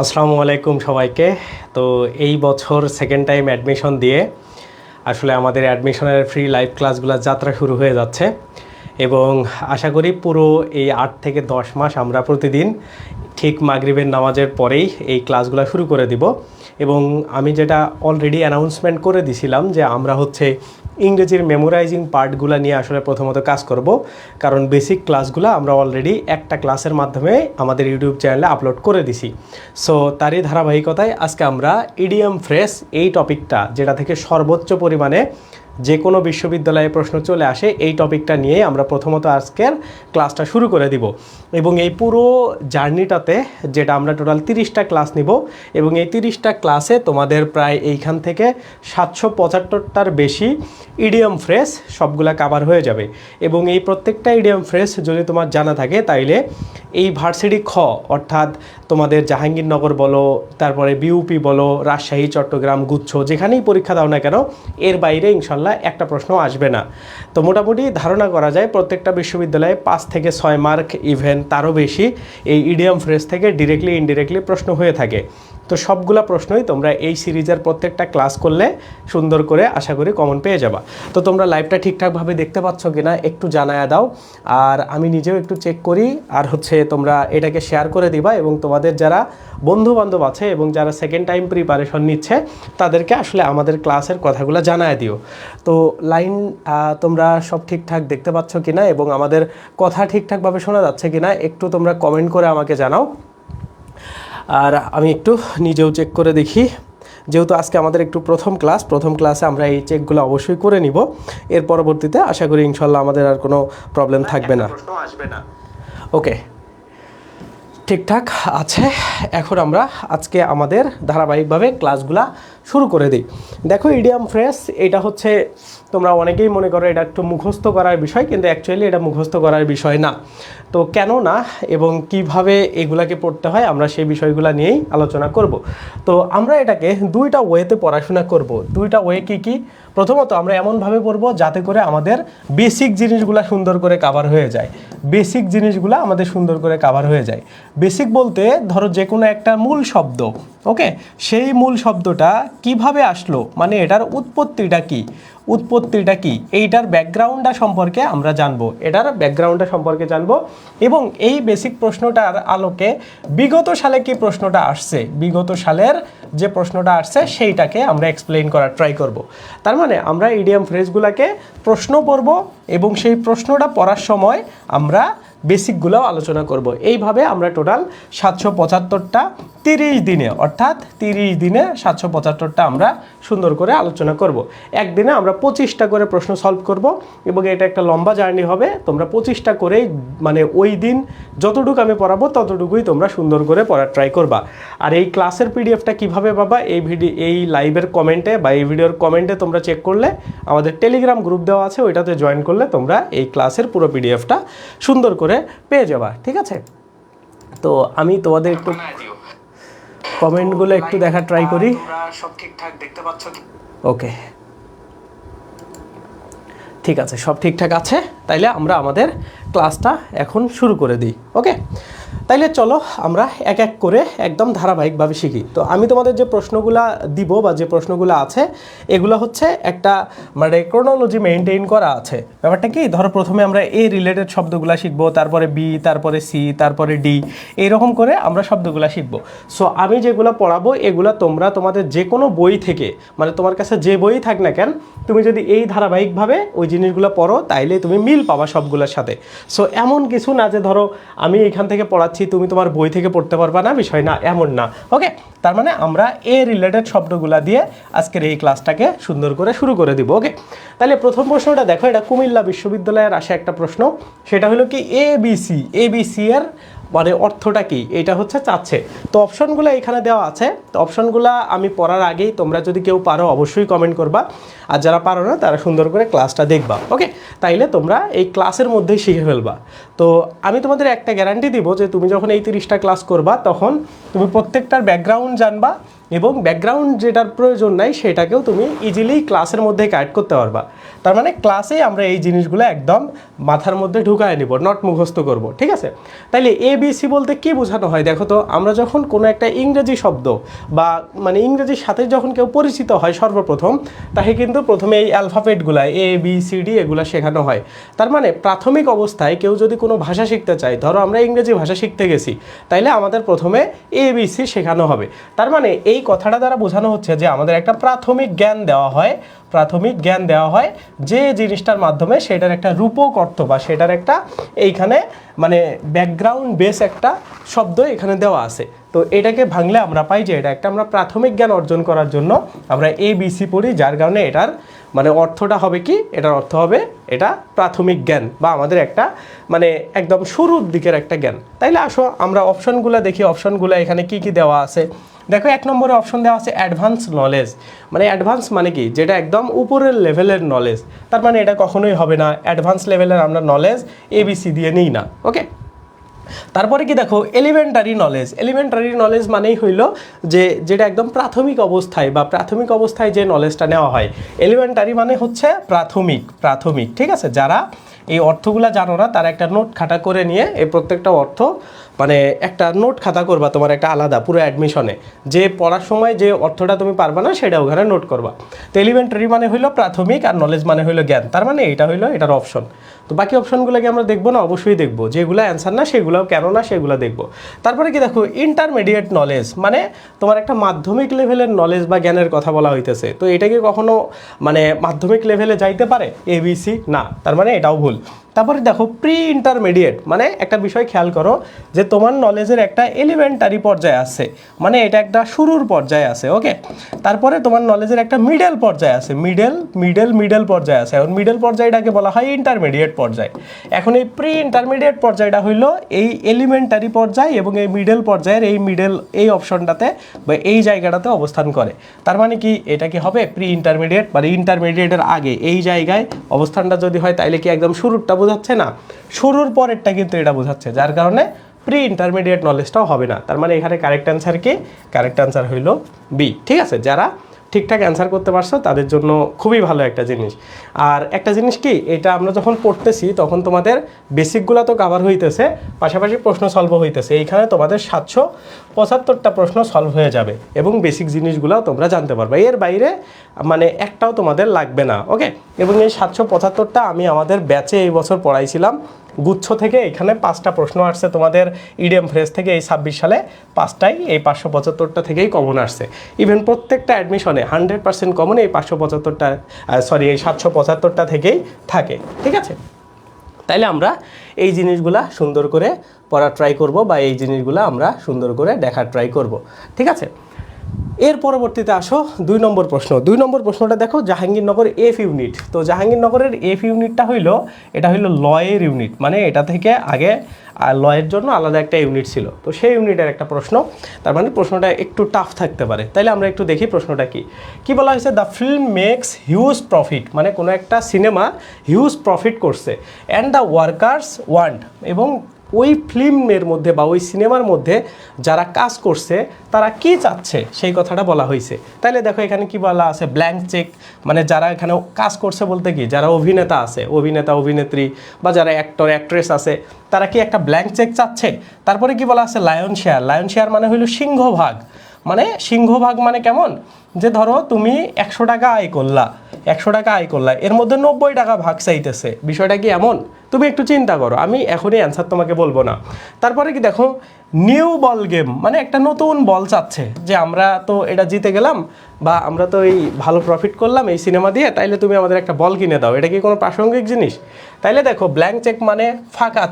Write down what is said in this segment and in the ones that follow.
আসসালামু আলাইকুম সবাইকে। তো এই বছর সেকেন্ড টাইম অ্যাডমিশন দিয়ে আসলে আমাদের অ্যাডমিশনের ফ্রি লাইভ ক্লাসগুলোর যাত্রা শুরু হয়ে যাচ্ছে এবং আশা করি পুরো এই 8 থেকে 10 মাস আমরা প্রতিদিন ঠিক মাগরিবের নামাজের পরেই এই ক্লাসগুলো শুরু করে দিব। এবং আমি যেটা অলরেডি অ্যানাউন্সমেন্ট করে দিছিলাম যে আমরা হচ্ছে ইংরেজির মেমোরাইজিং পার্টগুলো নিয়ে আসলে প্রথমত কাজ করব, কারণ বেসিক ক্লাসগুলো আমরা অলরেডি একটা ক্লাসের মাধ্যমে আমাদের ইউটিউব চ্যানেলে আপলোড করে দিছি। সো তারই ধারাবাহিকতায় আজকে আমরা ইডিয়াম ফ্রেজ এই টপিকটা, যেটা থেকে সর্বোচ্চ পরিমাণে যে কোনো বিশ্ববিদ্যালয়ে প্রশ্ন চলে আসে, এই টপিকটা নিয়ে আমরা প্রথমত আজকের ক্লাসটা শুরু করে দিব। এবং এই পুরো জার্নিটাতে যেটা আমরা টোটাল 30টা ক্লাস নিব এবং এই 30টা ক্লাসে তোমাদের প্রায় এইখান থেকে 775টার বেশি ইডিয়াম ফ্রেজ সবগুলা কাভার হয়ে যাবে। এবং এই প্রত্যেকটা ইডিয়াম ফ্রেজ যদি তোমার জানা থাকে তাইলে এই ভার্সিটি খ অর্থাৎ তোমাদের জাহাঙ্গীরনগর বলো, তারপরে বিউপি বলো, রাজশাহী, চট্টগ্রাম, গুচ্ছ, যেখানেই পরীক্ষা দাও না কেন এর বাইরে ইনশাল্লাহ একটা প্রশ্ন আসবে না। তো মোটামুটি ধারণা করা যায় প্রত্যেকটা বিশ্ববিদ্যালয়ে 5 থেকে 6 মার্ক ইভেন তারও বেশি এই ইডিয়াম ফ্রেজ থেকে ডিরেক্টলি ইনডিরেক্টলি প্রশ্ন হয়ে থাকে। তো সবগুলা প্রশ্নই তোমরা এই সিরিজের প্রত্যেকটা ক্লাস করলে সুন্দর করে আশা করি কমন পেয়ে যাবা। তো তোমরা লাইভটা ঠিকঠাকভাবে দেখতে পাচ্ছ কিনা একটু জানায়া দাও, আর আমি নিজেও একটু চেক করি। আর হচ্ছে তোমরা এটাকে শেয়ার করে দিবা এবং তোমাদের যারা বন্ধু বান্ধব আছে এবং যারা সেকেন্ড টাইম প্রিপারেশন নিচ্ছে তাদেরকে আসলে আমাদের ক্লাসের কথাগুলো জানায় দিও। তো লাইন তোমরা সব ঠিকঠাক দেখতে পাচ্ছ কিনা এবং আমাদের কথা ঠিকঠাকভাবে শোনা যাচ্ছে কিনা একটু তোমরা কমেন্ট করে আমাকে জানাও। আর আমি একটু নিজেও চেক করে দেখি, যেহেতু আজকে আমাদের একটু প্রথম ক্লাসে আমরা এই চেকগুলো অবশ্যই করে নিব। এর পরবর্তীতে আশা করি ইনশাল্লাহ আমাদের আর কোনো প্রবলেম থাকবে না। ওকে, ঠিকঠাক আছে। এখন আমরা আজকে আমাদের ধারাবাহিকভাবে ক্লাসগুলা শুরু করে দিই। দেখো ইডিয়াম ফ্রেজ এটা হচ্ছে, তোমরা অনেকেই মনে করো এটা একটু মুখস্থ করার বিষয়, কিন্তু অ্যাকচুয়ালি এটা মুখস্থ করার বিষয় না। তো কেন না এবং কিভাবে এগুলাকে পড়তে হয় আমরা সেই বিষয়গুলো নিয়েই আলোচনা করব। তো আমরা এটাকে দুইটা ওয়েতে পড়াশোনা করব। দুইটা ওয়ে কি? প্রথমত আমরা এমনভাবে পড়ব যাতে করে আমাদের বেসিক জিনিসগুলো সুন্দর করে কাভার হয়ে যায়। বেসিক বলতে ধরো যে কোনো একটা মূল শব্দ, ওকে, সেই মূল শব্দটা কিভাবে আসলো, মানে এটার উৎপত্তিটা কি, এইটার ব্যাকগ্রাউন্ডটা সম্পর্কে আমরা জানবো, এবং এই বেসিক প্রশ্নটার আলোকে বিগত সালে কি প্রশ্নটা আসছে, বিগত সালের যে প্রশ্নটা আসছে সেইটাকে আমরা এক্সপ্লেইন করার ট্রাই করব। তার মানে আমরা ইডিয়াম ফ্রেজগুলোকে প্রশ্ন পড়ব এবং সেই প্রশ্নটা পড়ার সময় আমরা বেসিকগুলোও আলোচনা করব। এইভাবে আমরা টোটাল 775টা 30 দিনে, অর্থাৎ 30 দিনে 775টা আমরা সুন্দর করে আলোচনা করব। একদিনে আমরা 25টা করে প্রশ্ন সলভ করব এবং এটা একটা লম্বা জার্নি হবে। তোমরা 25টা করেই, মানে ওই দিন যতটুকু আমি পড়াবো ততটুকুই তোমরা সুন্দর করে পড়ার ট্রাই করবা। আর এই ক্লাসের পিডিএফটা কিভাবে পাবা, এই লাইভের কমেন্টে বা এই ভিডিওর কমেন্টে তোমরা চেক করলে আমাদের টেলিগ্রাম গ্রুপ দেওয়া আছে, ওইটাতে জয়েন করলে তোমরা এই ক্লাসের পুরো পিডিএফটা সুন্দর করে পেয়ে যাবা। ঠিক আছে, তো আমি তোমাদের একটু কমেন্টগুলো একটু দেখা ট্রাই করি। সব ঠিকঠাক দেখতে পাচ্ছ? ওকে, ঠিক আছে, সব ঠিকঠাক আছে। তাইলে আমরা আমাদের ক্লাসটা এখন শুরু করে দিই। ওকে, তাইলে চলো আমরা এক এক করে একদম ধারাবাহিকভাবে শিখি। তো আমি তোমাদের যে প্রশ্নগুলো দিব বা যে প্রশ্নগুলো আছে এগুলো হচ্ছে একটা মানে ক্রোনোলজি মেনটেন করা আছে। ব্যাপারটা কি, ধরো প্রথমে আমরা এ রিলেটেড শব্দগুলো শিখবো, তারপরে বি, তারপরে সি, তারপরে ডি, এইরকম করে আমরা শব্দগুলো শিখবো। সো আমি যেগুলো পড়াবো এগুলো তোমরা তোমাদের যে কোনো বই থেকে, মানে তোমার কাছে যে বই থাক না কেন, তুমি যদি এই ধারাবাহিকভাবে ওই জিনিসগুলো পড়ো তাইলে তুমি মিল পাবা সবগুলোর সাথে। সো এমন কিছু না যে ধরো আমি এখান থেকে পড়াচ্ছি তুমি তোমার বই থেকে পড়তে পারবা না, বিষয় না, এমন না। ওকে, তার মানে আমরা এ রিলেটেড শব্দগুলা দিয়ে আজকের এই ক্লাসটাকে সুন্দর করে শুরু করে দিব। ওকে, তাহলে প্রথম প্রশ্নটা দেখো, এটা কুমিল্লা বিশ্ববিদ্যালয়ের আসা একটা প্রশ্ন। সেটা হলো কি এবিসি এর মানে অর্থটা কি, এটা হচ্ছে চাচ্ছে। তো অপশনগুলো এখানে দেওয়া আছে। তো অপশনগুলো আমি পড়ার আগেই তোমরা যদি কেউ পারো অবশ্যই কমেন্ট করবা, আর যারা পারো না তারা সুন্দর করে ক্লাসটা দেখবা। ওকে, তাইলে তোমরা এই ক্লাসের মধ্যেই শিখে ফেলবা। তো আমি তোমাদের একটা গ্যারান্টি দিব যে তুমি যখন এই 30টা ক্লাস করবা তখন তুমি প্রত্যেকটার ব্যাকগ্রাউন্ড জানবা এবং ব্যাকগ্রাউন্ড যেটার প্রয়োজন নাই সেটাকেও তুমি ইজিলি ক্লাসের মধ্যে কারেক্ট করতে পারবা। তার মানে ক্লাসে আমরা এই জিনিসগুলো একদম মাথার মধ্যে ঢুকায় নিব, নট মুখস্থ করব, ঠিক আছে? তাইলে ABC বলতে কি বোঝানো হয় দেখো তো, আমরা যখন কোনো একটা ইংরেজি শব্দ বা মানে ইংরেজির সাথে যখন কেউ পরিচিত হয় সর্বপ্রথম, তাকে কিন্তু প্রথমে এই অ্যালফাবেটগুলো ABCD এগুলো শেখানো হয়। তার মানে প্রাথমিক অবস্থায় কেউ যদি কোনো ভাষা শিখতে চায়, ধরো আমরা ইংরেজি ভাষা শিখতে গেছি, তাইলে আমাদের প্রথমে ABC শেখানো হবে। তার মানে এই কথাটা দ্বারা বোঝানো হচ্ছে যে আমাদের একটা প্রাথমিক জ্ঞান দেওয়া হয়, যে জিনিসটার মাধ্যমে সেটার একটা রূপক অর্থ বা সেটার একটা এইখানে মানে ব্যাকগ্রাউন্ড বেস একটা শব্দ এখানে দেওয়া আছে। তো এটাকে ভাঙলে আমরা পাই যে এটা একটা আমরা প্রাথমিক জ্ঞান অর্জন করার জন্য আমরা ABC পড়ি, যার কারণে এটার মানে অর্থটা হবে কি, এটার অর্থ হবে এটা প্রাথমিক জ্ঞান বা আমাদের একটা মানে একদম শুরুর দিকের একটা জ্ঞান। তাইলে আসো আমরা অপশনগুলো দেখি, অপশনগুলো এখানে কি কি দেওয়া আছে। দেখো 1 নম্বরে অপশন দেওয়া আছে অ্যাডভান্স নলেজ। মানে অ্যাডভান্স মানে কি, যেটা একদম উপরের লেভেলের নলেজ। তার মানে এটা কখনোই হবে না, অ্যাডভান্স লেভেলের আমরা নলেজ ABC দিয়ে নিই না, ওকে। তারপরে কি দেখো এলিমেন্টারি নলেজ মানেই হইল যে যেটা একদম প্রাথমিক অবস্থায় যে নলেজটা নেওয়া হয়। এলিমেন্টারি মানে হচ্ছে প্রাথমিক, ঠিক আছে? যারা এই অর্থগুলা জানো না তারা একটা নোট খাতা করে নিয়ে এই প্রত্যেকটা অর্থ মানে একটা নোট খাতা করবা তোমার একটা আলাদা পুরো অ্যাডমিশনে, যে পড়ার সময় যে অর্থটা তুমি পারবা না সেটা ওখানে নোট করবা। তো এলিমেন্টারি মানে হইলো প্রাথমিক আর নলেজ মানে হইলো জ্ঞান। তার মানে এটা হইলো এটার অপশন। তো বাকি অপশনগুলোকে আমরা দেখবো না, অবশ্যই দেখবো, যেগুলো অ্যান্সার না সেগুলোও কেন না সেগুলো দেখবো। তারপরে কি দেখো ইন্টারমিডিয়েট নলেজ, মানে তোমার একটা মাধ্যমিক লেভেলের নলেজ বা জ্ঞানের কথা বলা হইতেছে। তো এটা কি কখনো মানে মাধ্যমিক লেভেলে যাইতে পারে ABC? না, তার মানে এটাও ভুল। তারপরে দেখো প্রি ইন্টারমিডিয়েট, মানে একটা বিষয় খেয়াল করো যে তোমার নলেজের একটা এলিমেন্টারি পর্যায়ে আছে, মানে এটা একটা শুরুর পর্যায়ে আছে, ওকে। তারপরে তোমার নলেজের একটা মিডল পর্যায়ে আছে, মিডল পর্যায়ে আছে। এখন মিডল পর্যায়টাকে বলা হয় ইন্টারমিডিয়েট পর্যায়। এখন এই প্রি ইন্টারমিডিয়েট পর্যায়টা হইলো এই এলিমেন্টারি পর্যায় এবং এই মিডল পর্যায়ের এই অপশনটাতে বা এই জায়গাটাতে অবস্থান করে। তার মানে কি এটা কি হবে প্রি ইন্টারমিডিয়েট, মানে ইন্টারমিডিয়েটের আগে এই জায়গায় অবস্থানটা যদি হয় তাইলে কি একদম শুরুরটা বোঝাচ্ছে না, শুরুর পরেরটা কিন্তু এটা বোঝাচ্ছে, যার কারণে প্রি ইন্টারমিডিয়েট নলেজটাও হবে না। তার মানে এখানে কারেক্ট অ্যান্সার কি, কারেক্ট অ্যান্সার হইল বি, ঠিক আছে? যারা ঠিকঠাক অ্যান্সার করতে পারছো তাদের জন্য খুবই ভালো একটা জিনিস। আর একটা জিনিস কি, এটা আমরা যখন পড়তেছি তখন তোমাদের বেসিকগুলো তো কভার হইতেছে, পাশাপাশি প্রশ্ন সলভ হইতেছে। এইখানে তোমাদের 775টা প্রশ্ন সলভ হয়ে যাবে এবং বেসিক জিনিসগুলোও তোমরা জানতে পারবে, এর বাইরে মানে একটাও তোমাদের লাগবে না, ওকে। এবং এই 775টা আমি আমাদের ব্যাচে এই বছর পড়াইছিলাম গুচ্ছ থেকে। এখানে 5টা প্রশ্ন আসছে তোমাদের ইডিএম ফ্রেজ থেকে, এই 26 সালে 5টাই এই 575টা থেকেই কমন আসছে। ইভেন প্রত্যেকটা অ্যাডমিশনে 100% কমন এই 575টা এই 775টা থেকেই থাকে, ঠিক আছে? তাইলে আমরা এই জিনিসগুলা সুন্দর করে পড়ার ট্রাই করব বা এই জিনিসগুলো আমরা সুন্দর করে দেখার ট্রাই করব, ঠিক আছে? এর পরবর্তীতে আসো 2 নম্বর প্রশ্ন। 2 নম্বর প্রশ্নটা দেখো জাহাঙ্গীরনগর F ইউনিট। তো জাহাঙ্গীরনগরের F ইউনিটটা এটা হইলো লয়ের ইউনিট, মানে এটা থেকে আগে লয়ের জন্য আলাদা একটা ইউনিট ছিল। তো সেই ইউনিটের একটা প্রশ্ন, তার মানে প্রশ্নটা একটু টাফ থাকতে পারে। তাইলে আমরা একটু দেখি প্রশ্নটা কি বলা হয়েছে। The film makes huge profit, মানে কোনো একটা সিনেমা হিউজ প্রফিট করছে, অ্যান্ড দ্য ওয়ার্কার্স ওয়ান্ট, এবং ওই ফিল্মের মধ্যে বা ওই সিনেমার মধ্যে যারা কাজ করছে তারা কি চাচ্ছে সেই কথাটা বলা হয়েছে। তাইলে দেখো এখানে কি বলা আছে, ব্ল্যাঙ্ক চেক, মানে যারা এখানে কাজ করছে বলতে কি যারা অভিনেতা আছে, অভিনেত্রী বা যারা অ্যাক্টর অ্যাক্ট্রেস আছে, তারা কি একটা ব্ল্যাঙ্ক চেক চাচ্ছে। তারপরে কি বলা আছে লায়ন শেয়ার মানে হইলো সিংহভাগ। মানে সিংহভাগ মানে কেমন, যে ধরো তুমি 100 টাকা আয় করলা, এর মধ্যে 90 টাকা ভাগ চাইতেছে। বিষয়টা কি এমন? তুমি একটু চিন্তা করো, আমি এখনই অ্যান্সার তোমাকে বলবো না। তারপরে কি দেখো নিউ বল গেম, মানে একটা নতুন বল চাচ্ছে, যে আমরা তো এটা জিতে গেলাম বা আমরা তো এই ভালো প্রফিট করলাম এই সিনেমা দিয়ে, তাইলে তুমি আমাদের একটা বল কিনে দাও। এটা কি কোনো প্রাসঙ্গিক জিনিস? তাইলে দেখো ব্ল্যাঙ্ক চেক মানে ফাঁকা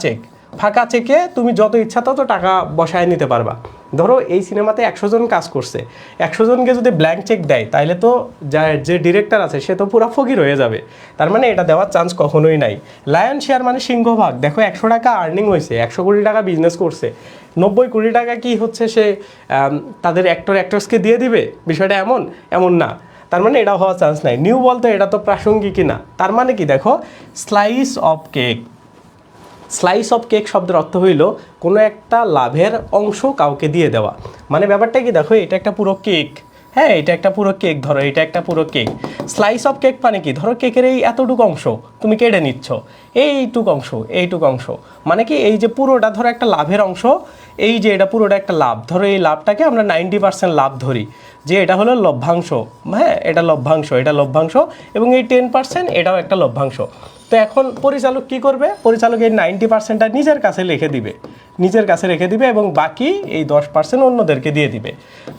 চেকে তুমি যত ইচ্ছা তত টাকা বসায় নিতে পারবা। ধরো এই সিনেমাতে 100 জন কাজ করছে, 100 জনকে যদি ব্ল্যাঙ্ক চেক দেয় তাইলে তো যে ডিরেক্টর আছে সে তো পুরো ফকির হয়ে যাবে। তার মানে এটা দেওয়ার চান্স কখনোই নাই। লায়ন শেয়ার মানে সিংহভাগ। দেখো 100 টাকা আর্নিং হয়েছে, 100 কোটি টাকা বিজনেস করছে, 90 কোটি টাকা কি হচ্ছে সে তাদের অ্যাক্টরসকে দিয়ে দিবে? বিষয়টা এমন না। তার মানে এটা হওয়ার চান্স নাই। নিউ বলতে এটা তো প্রাসঙ্গিকই না। তার মানে কি দেখো স্লাইস অফ কেক শব্দের অর্থ হইল কোনো একটা লাভের অংশ কাউকে দিয়ে দেওয়া। মানে ব্যাপারটা কি দেখো, এটা একটা পুরো কেক, হ্যাঁ, এটা একটা পুরো কেক, ধরো এটা একটা পুরো কেক। স্লাইস অফ কেক মানে কি, ধরো কেকের এই এতটুকু অংশ তুমি কেটে নিচ্ছ, এইটুকু অংশ মানে কি, এই যে পুরোটা ধরো একটা লাভের অংশ, এই যে এটা পুরোটা একটা লাভ, ধরো এই লাভটাকে আমরা 90% লাভ ধরি, যে এটা হলো লভ্যাংশ। হ্যাঁ, এটা লভ্যাংশ এবং এই 10% এটাও একটা লভ্যাংশ। তো এখন পরিচালক কি করবে, পরিচালক এই 90%টা নিজের কাছে রেখে দিবে এবং বাকি এই 10% অন্যদেরকে দিয়ে দিবে।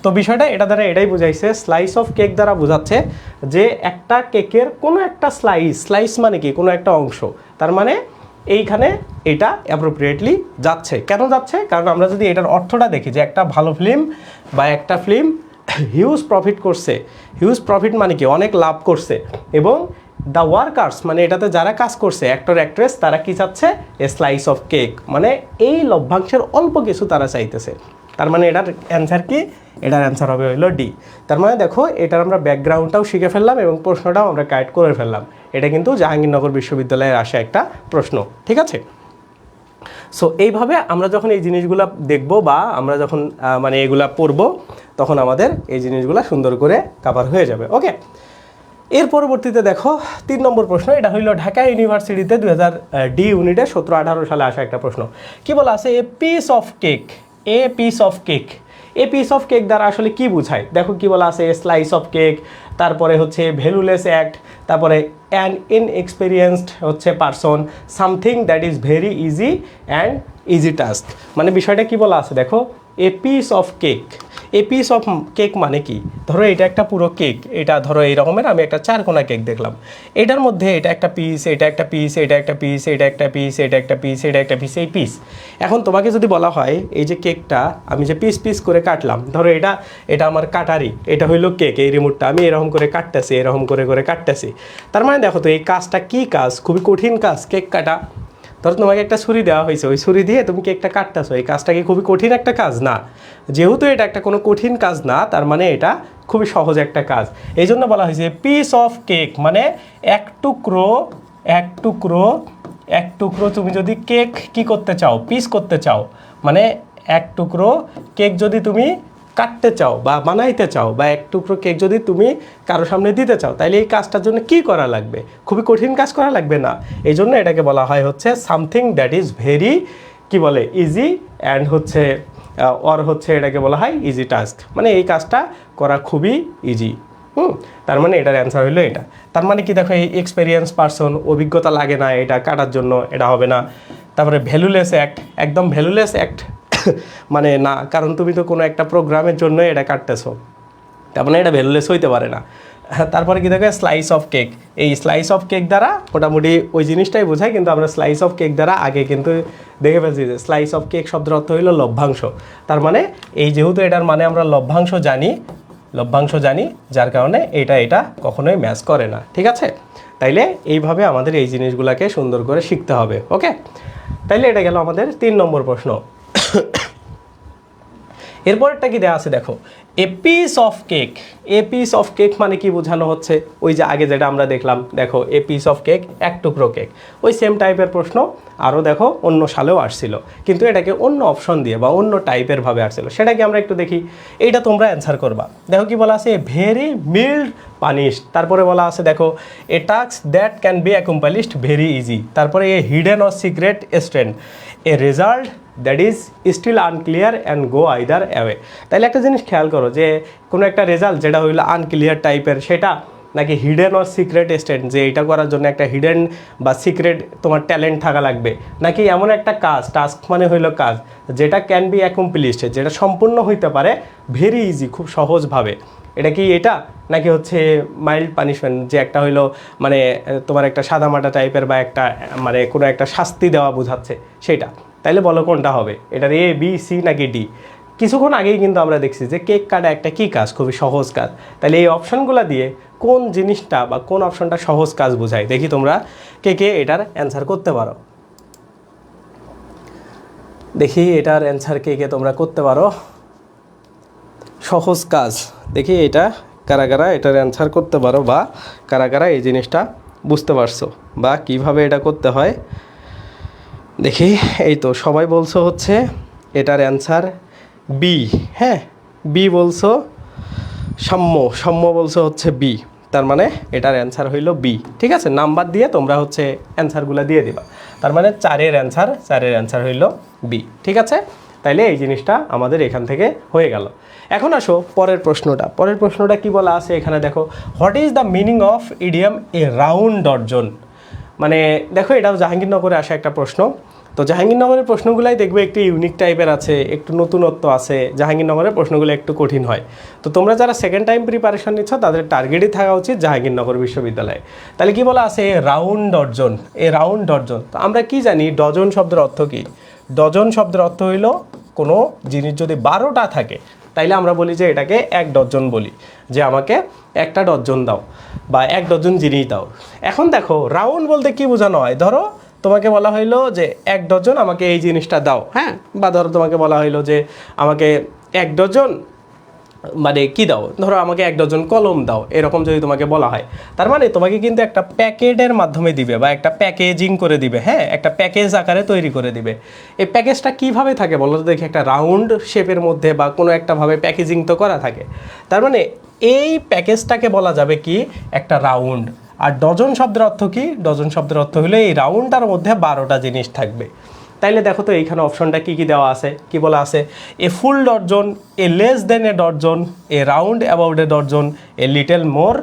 তো বিষয়টা এটা দ্বারা এটাই বুঝাইছে, স্লাইস অফ কেক দ্বারা বোঝাচ্ছে যে একটা কেকের কোনো একটা স্লাইস মানে কি, কোনো একটা অংশ, তার মানে এইখানে এটা অ্যাপ্রোপ্রিয়েটলি যাচ্ছে। কেন যাচ্ছে, কারণ আমরা যদি এটার অর্থটা দেখি যে একটা ভালো ফিল্ম বা একটা ফিল্ম হিউজ প্রফিট করছে, হিউজ প্রফিট মানে কি অনেক লাভ করছে, এবং দ্য ওয়ার্কার্স মানে এটাতে যারা কাজ করছে, অ্যাক্টর অ্যাক্ট্রেস, তারা কি চাচ্ছে, এ স্লাইস অফ কেক, মানে এই লভ্যাংশের অল্প কিছু তারা চাইতেছে। তার মানে এটার অ্যান্সার কি, এটার অ্যান্সার হবে হলো ডি। তার মানে দেখো এটার আমরা ব্যাকগ্রাউন্ডটাও শিখে ফেললাম এবং প্রশ্নটাও আমরা কারেক্ট করে ফেললাম। এটা কিন্তু জাহাঙ্গীরনগর বিশ্ববিদ্যালয়ের আসা একটা প্রশ্ন, ঠিক আছে। সো এইভাবে আমরা যখন এই জিনিসগুলো দেখব বা আমরা যখন মানে এগুলা পড়ব, তখন আমাদের এই জিনিসগুলো সুন্দর করে কভার হয়ে যাবে। ওকে, এর পরবর্তীতে দেখো 3 নম্বর প্রশ্ন, এটা হইল ঢাকা ইউনিভার্সিটিতে 2000 ডি ইউনিটে 17-18 সালে আসা একটা প্রশ্ন। কি বলা আছে, এ পিস অফ কেক দ্বারা আসলে কি বোঝায়, দেখো কি বলা আছে, স্লাইস অফ কেক, তারপরে হচ্ছে ভ্যালুলেস অ্যাক্ট, তারপরে অ্যান ইনএক্সপিরিয়েন্সড হচ্ছে person, something that is very easy task. মানে বিষয়টা কি বলা আছে দেখো, এ পিস অফ কেক মানে কি, ধরো এটা একটা পুরো কেক, এটা ধরো এই রকমের আমি একটা 4 কোণা কেক দেখলাম, এটার মধ্যে এটা একটা পিস, এটা একটা পিস, এটা একটা পিস, এটা একটা পিস, এটা একটা পিস, এটা একটা পিস, এই পিস। এখন তোমাকে যদি বলা হয় এই যে কেকটা আমি যে পিস করে কাটলাম, ধরো এটা আমার কাটারি, এটা হইলো কেক, এই রিমোটটা আমি এরকম করে কাটতেছি, তার মানে দেখো তো এই কাজটা কি কাজ, খুবই কঠিন কাজ কেক কাটা। ধরো তোমাকে একটা ছুরি দেওয়া হয়েছে, ওই ছুরি দিয়ে তুমি কেকটা কাটতেছো, এই কাজটা কি খুবই কঠিন একটা কাজ না? যেহেতু এটা একটা কোনো কঠিন কাজ না, তার মানে এটা খুবই সহজ একটা কাজ। এই জন্য বলা হয়েছে পিস অফ কেক, মানে এক টুকরো তুমি যদি কেক কি করতে চাও, পিস করতে চাও, মানে এক টুকরো কেক যদি তুমি কাটতে চাও বা বানাইতে চাও, বা এক টুকরো কেক যদি তুমি কারো সামনে দিতে চাও, তাহলে এই কাজটার জন্য কি করা লাগবে, খুবই কঠিন কাজ করা লাগবে না। এই জন্য এটাকে বলা হয় হচ্ছে সামথিং দ্যাট ইজ ভেরি কি বলে ইজি অ্যান্ড হচ্ছে হচ্ছে এটাকে বলা হয় ইজি টাস্ক, মানে এই কাজটা করা খুবই ইজি। তার মানে এটার অ্যান্সার হলো এটা। তার মানে কি দেখো, এই এক্সপেরিয়েন্স পারসন, অভিজ্ঞতা লাগে না এটা কাটার জন্য, এটা হবে না। তারপরে ভ্যালুলেস অ্যাক্ট, একদম ভ্যালুলেস অ্যাক্ট মানে না, কারণ তুমি তো কোনো একটা প্রোগ্রামের জন্য এটা কাটতেছো, তার মানে এটা ভ্যালুলেস হইতে পারে না। তারপরে কি দেখো, স্লাইস অফ কেক, এই স্লাইস অফ কেক দ্বারা মোটামুটি ওই জিনিসটাই বোঝায়, কিন্তু আমরা স্লাইস অফ কেক দ্বারা আগে কিন্তু দেখে ফেলছি যে স্লাইস অফ কেক শব্দের অর্থ হইল লভ্যাংশ। তার মানে এই যেহেতু এটার মানে আমরা লভ্যাংশ জানি, যার কারণে এটা কখনোই ম্যাচ করে না, ঠিক আছে। তাইলে এইভাবে আমাদের এই জিনিসগুলোকে সুন্দর করে শিখতে হবে। ওকে, তাইলে এটা গেল আমাদের 3 নম্বর প্রশ্ন। এরপরটা কি দেওয়া আছে দেখো, এ পিস অফ কেক মানে কি বোঝানো হচ্ছে, ওই যে আগে যেটা আমরা দেখলাম, দেখো এ পিস অফ কেক, এক টুকরো কেক, ওই সেম টাইপের প্রশ্ন আরও দেখো অন্য সালেও আসছিল, কিন্তু এটাকে অন্য অপশন দিয়ে বা অন্য টাইপের ভাবে আসছিল, সেটাকে আমরা একটু দেখি। এইটা তোমরা অ্যান্সার করবা। দেখো কি বলা আছে, ভেরি মিল্ড পানিশড, তারপরে বলা আছে দেখো a task that can be accomplished very easy, তারপরে a hidden or secret strength, a result that is still unclear and go either away. তাহলে একটা জিনিস খেয়াল করো যে কোনো একটা রেজাল্ট যেটা হইলো আনক্লিয়ার টাইপের, সেটা নাকি হিডেন অর সিক্রেট স্টেট, যে এটা করার জন্য একটা হিডেন বা সিক্রেট তোমার ট্যালেন্ট থাকা লাগবে, নাকি এমন একটা কাজ, টাস্ক মানে হইলো কাজ, যেটা ক্যান বি অ্যাকমপ্লিশড, যেটা সম্পূর্ণ হইতে পারে ভেরি ইজি, খুব সহজভাবে, এটা কি এটা, নাকি হচ্ছে মাইল্ড পানিশমেন্ট, যে একটা হইলো মানে তোমার একটা সাদামাটা টাইপের বা একটা মানে কোনো একটা শাস্তি দেওয়া বোঝাচ্ছে সেটা। তাইলে বলো কোনটা হবে, এটার এ বি সি নাকি ডি? কিছুক্ষণ আগেই কিন্তু আমরা দেখছি যে কেক কাটা একটা কী কাজ, খুবই সহজ কাজ। তাহলে এই অপশানগুলো দিয়ে কোন জিনিসটা বা কোন অপশনটা সহজ কাজ বোঝায়, দেখি তোমরা কে এটার অ্যান্সার করতে পারো। দেখি এটার অ্যান্সার কে তোমরা করতে পারো। সহজ কাজ, দেখি এটা কারা এটার অ্যান্সার করতে পারো, বা কারা এই জিনিসটা বুঝতে পারছো, বা কিভাবে এটা করতে হয়। দেখি, এই তো সবাই বলছো হচ্ছে এটার অ্যান্সার বি। হ্যাঁ, বি বলছো, সাম্য বলছে হচ্ছে বি, তার মানে এটার অ্যান্সার হইল বি। ঠিক আছে, নাম্বার দিয়ে তোমরা হচ্ছে অ্যান্সারগুলো দিয়ে দিবা। তার মানে চারের অ্যান্সার হইল বি। ঠিক আছে, তাইলে এই জিনিসটা আমাদের এখান থেকে হয়ে গেল। এখন আসো পরের প্রশ্নটা কি বলা আছে এখানে দেখো, what is the meaning of idiom A round অর্জন। মানে দেখো এটাও জাহাঙ্গীরনগরে আসা একটা প্রশ্ন। তো জাহাঙ্গীরনগরের প্রশ্নগুলাই দেখবে একটু ইউনিক টাইপের আছে, একটু নতুনত্ব আছে, জাহাঙ্গীরনগরের প্রশ্নগুলো একটু কঠিন হয়। তো তোমরা যারা সেকেন্ড টাইম প্রিপারেশন নিচ্ছ তাদের টার্গেটই থাকা উচিত জাহাঙ্গীরনগর বিশ্ববিদ্যালয়ে। তাহলে কি বলা আছে, রাউন্ড অর্জন, তো আমরা কি জানি ডজন শব্দের অর্থ কি? ডজন শব্দের অর্থ হইল কোনো জিনিস যদি 12টা থাকে তাইলে আমরা বলি যে এটাকে 1 ডজন বলি, যে আমাকে 1টা ডজন দাও বা 1 ডজন জিনিস দাও। এখন দেখো রাউন্ড বলতে কি বোঝানো হয়, ধরো তোমাকে বলা হইলো যে 1 ডজন আমাকে এই জিনিসটা দাও, হ্যাঁ, বা ধরো তোমাকে বলা হইলো যে আমাকে 1 ডজন মানে কি দাও, ধরো আমাকে 1 ডজন কলম দাও, এরকম যদি তোমাকে বলা হয়, তার মানে তোমাকে কিন্তু একটা প্যাকেটের মাধ্যমে দিবে বা একটা প্যাকেজিং করে দিবে, হ্যাঁ, একটা প্যাকেজ আকারে তৈরি করে দিবে। এই প্যাকেজটা কিভাবে থাকে বলো তো দেখি, একটা রাউন্ড শেপের মধ্যে বা কোনো একটা ভাবে প্যাকেজিং তো করা থাকে। তার মানে এই প্যাকেজটাকে বলা যাবে কি একটা রাউন্ড। আর ডজন শব্দের অর্থ কি? ডজন শব্দের অর্থ হলো এই রাউন্ডটার মধ্যে 12টা জিনিস থাকবে। তাইলে দেখো তো এইখানে অপশনটা কি কি দেওয়া আছে, কি বলা আছে, a full dozen, a less than a dozen, a round about a dozen, a little more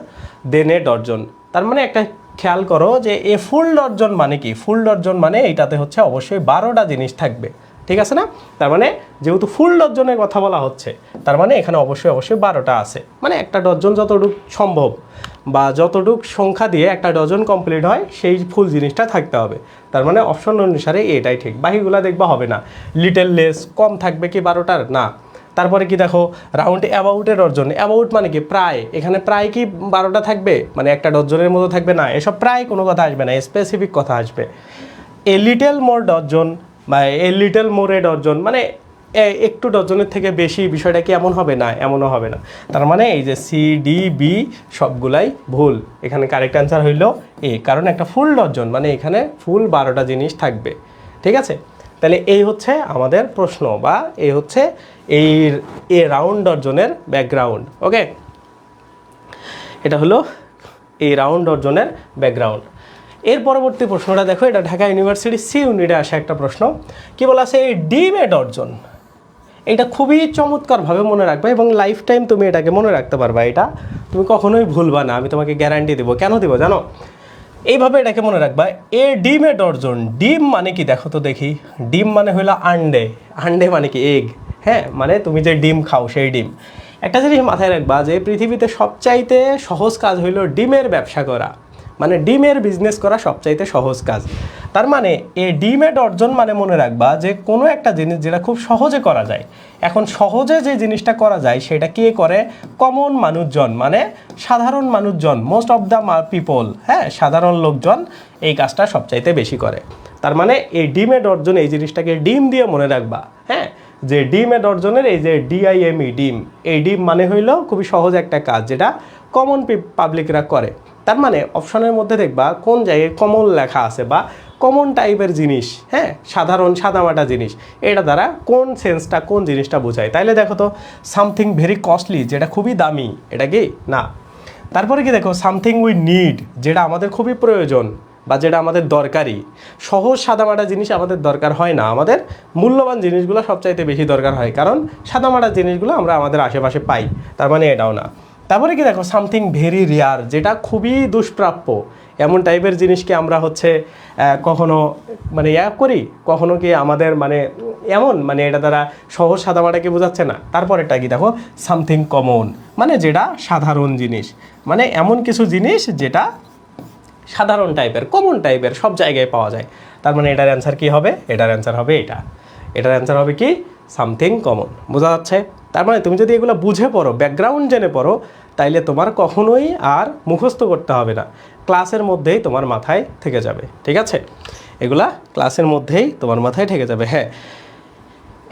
than a dozen. তার মানে একটা খেয়াল করো যে এ ফুল ডজন মানে কি? ফুল ডজন মানে এইটাতে হচ্ছে অবশ্যই 12টা জিনিস থাকবে, ঠিক আছে না? তার মানে যেহেতু ফুল ডজনের কথা বলা হচ্ছে, তার মানে এখানে অবশ্যই 12টা আছে, মানে একটা ডজন যতটুকু সম্ভব বা যতটুকু সংখ্যা দিয়ে একটা ডজন কমপ্লিট হয় সেই ফুল জিনিসটা থাকতে হবে। তার মানে অপশন অনুসারে এটাই ঠিক, বাকিগুলো দেখবা হবে না। লিটল লেস, কম থাকবে কি 12টার? না। তারপরে কি দেখো, রাউন্ড অ্যাবাউটের ডজন, অ্যাবাউট মানে কি প্রায়, এখানে প্রায় কি 12টা থাকবে, মানে একটা ডজনের মতো থাকবে না, এসব প্রায় কোনো কথা আসবে না, স্পেসিফিক কথা আসবে। এ লিটল মোর ডজন বা এ লিটল মোর এ ডজন, মানে একটু ডজনের থেকে বেশি, বিষয়টা কি এমন হবে না? এমনও হবে না। তার মানে এই যে সি ডি বি সবগুলাই ভুল, এখানে কারেক্ট অ্যান্সার হইল এ, কারণ একটা ফুল ডজন মানে এখানে ফুল 12টা জিনিস থাকবে, ঠিক আছে? তাহলে এই হচ্ছে আমাদের প্রশ্ন, বা এই হচ্ছে এই রাউন্ড ডজনের ব্যাকগ্রাউন্ড। ওকে, এটা হলো এই রাউন্ড ডজনের ব্যাকগ্রাউন্ড। এর পরবর্তী প্রশ্নটা দেখো, এটা ঢাকা ইউনিভার্সিটি সি ইউনিটে আসা একটা প্রশ্ন। কি বলা আছে, এই ডিমে ডজন, এটা খুবই চমৎকারভাবে মনে রাখবে এবং লাইফ টাইম তুমি এটাকে মনে রাখতে পারবা, এটা তুমি কখনোই ভুলবা না, আমি তোমাকে গ্যারান্টি দেবো। কেন দেবো জানো? এইভাবে এটাকে মনে রাখবা, এ ডিমে ডজন। ডিম মানে কি দেখো তো দেখি, ডিম মানে হইলো আন্ডে, আন্ডে মানে কি এগ, হ্যাঁ, মানে তুমি যে ডিম খাও সেই ডিম। একটা জিনিস মাথায় রাখবা যে পৃথিবীতে সবচাইতে সহজ কাজ হইলো ডিমের ব্যবসা করা, মানে ডিমের বিজনেস করা সবচাইতে সহজ কাজ। তার মানে এ ডিমে ডজন মানে মনে রাখবা যে কোনো একটা জিনিস যেটা খুব সহজে করা যায়। এখন সহজে যে জিনিসটা করা যায় সেটা কে করে? কমন মানুষজন, মানে সাধারণ মানুষজন, মোস্ট অফ দ্য পিপল, হ্যাঁ, সাধারণ লোকজন এই কাজটা সবচাইতে বেশি করে। তার মানে এই ডিমে ডজন, এই জিনিসটাকে ডিম দিয়ে মনে রাখবা, হ্যাঁ, যে ডিমে ডজনের এই যে ডিআইএমই ডিম, এই ডিম মানে হইলো খুবই সহজ একটা কাজ যেটা কমন পাবলিকরা করে। তার মানে অপশনের মধ্যে দেখবা কোন জায়গায় কমন লেখা আছে বা কমন টাইপের জিনিস, হ্যাঁ, সাধারণ সাদামাটা জিনিস, এটা দ্বারা কোন সেন্সটা, কোন জিনিসটা বোঝায়। তাইলে দেখো তো, সামথিং ভেরি কস্টলি, যেটা খুবই দামি, এটা কি না? তারপরে কি দেখো, সামথিং উই নিড, যেটা আমাদের খুবই প্রয়োজন বা যেটা আমাদের দরকারি। সহজ সাদামাটা জিনিস আমাদের দরকার হয় না, আমাদের মূল্যবান জিনিসগুলো সবচাইতে বেশি দরকার হয়, কারণ সাদামাটা জিনিসগুলো আমরা আমাদের আশেপাশে পাই, তার মানে এটাও না। তারপরে কি দেখো, সামথিং ভেরি রেয়ার, যেটা খুবই দুষ্প্রাপ্য, এমন টাইপের জিনিসকে আমরা হচ্ছে কখনো মানে করি, কখনো কি আমাদের মানে এমন, মানে এটা দ্বারা সহজ সাদামাটাকে বোঝাচ্ছে না। তারপরেরটা কি দেখো, সামথিং কমন, মানে যেটা সাধারণ জিনিস, মানে এমন কিছু জিনিস যেটা সাধারণ টাইপের, কমন টাইপের, সব জায়গায় পাওয়া যায়। তার মানে এটার অ্যান্সার কি হবে? এটার অ্যান্সার হবে এটা, এটার অ্যান্সার হবে কি? Something common. বোঝা যাচ্ছে? তার মানে তুমি যদি এগুলো বুঝে পড়ো, ব্যাকগ্রাউন্ড জেনে পড়ো, তাইলে তোমার কখনোই আর মুখস্থ করতে হবে না, ক্লাসের মধ্যেই তোমার মাথায় থেকে যাবে, ঠিক আছে? এগুলা ক্লাসের মধ্যেই তোমার মাথায় থেকে যাবে। হ্যাঁ,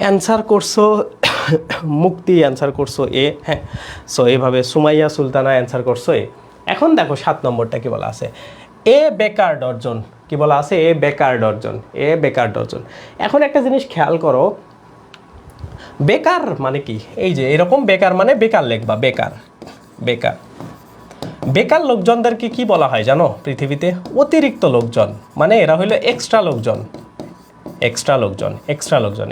অ্যান্সার করছো মুক্তি, অ্যান্সার করছো এ, হ্যাঁ, সো এইভাবে সুমাইয়া সুলতানা অ্যান্সার করছো এ। এখন দেখো 7 নম্বরটা কি বলা আছে, এ বেকার ডর্জন। কি বলা আছে? এ বেকার ডর্জন, এ বেকার ডর্জন। এখন একটা জিনিস খেয়াল করো, বেকার মানে কি? এই যে এরকম বেকার মানে বেকার লিখবা, বেকার, বেকার। বেকার লোকজনদেরকে কি বলা হয় জানো পৃথিবীতে? অতিরিক্ত লোকজন, মানে এরা হইলো এক্সট্রা লোকজন।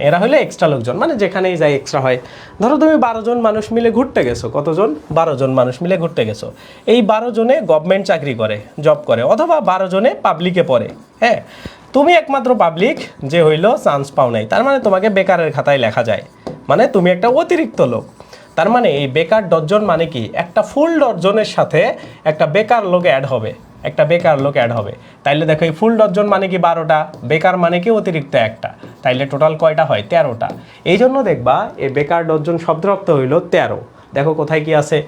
এরা হলো এক্সট্রা লোকজন, মানে যেখানেই যাই এক্সট্রা হয়। ধরো তুমি 12 জন মানুষ মিলে ঘুরতে গেছো, কতজন? 12 জন মানুষ মিলে ঘুরতে গেছো। এই 12 জনে গভর্নমেন্ট চাকরি করে, জব করে, অথবা 12 জনে পাবলিকে পড়ে। হ্যাঁ, তুমি একমাত্র পাবলিক যে হইলো চান্স পাও নাই, তার মানে তোমাকে বেকারের খাতায় লেখা যায়, মানে তুমি একটা অতিরিক্ত লোক। তার মানে এই বেকার ডজন মানে কি? একটা ফুল ডজনের সাথে একটা বেকার লোক অ্যাড হবে, তাইলে দেখো এই ফুল ডজন মানে কি 12টা, বেকার মানে কি অতিরিক্ত একটা, তাইলে টোটাল কয়টা হয়? 13টা। এই জন্য দেখবা এই বেকার ডজন শব্দের অর্থ হইল 13। দেখো কোথায় কি আছে,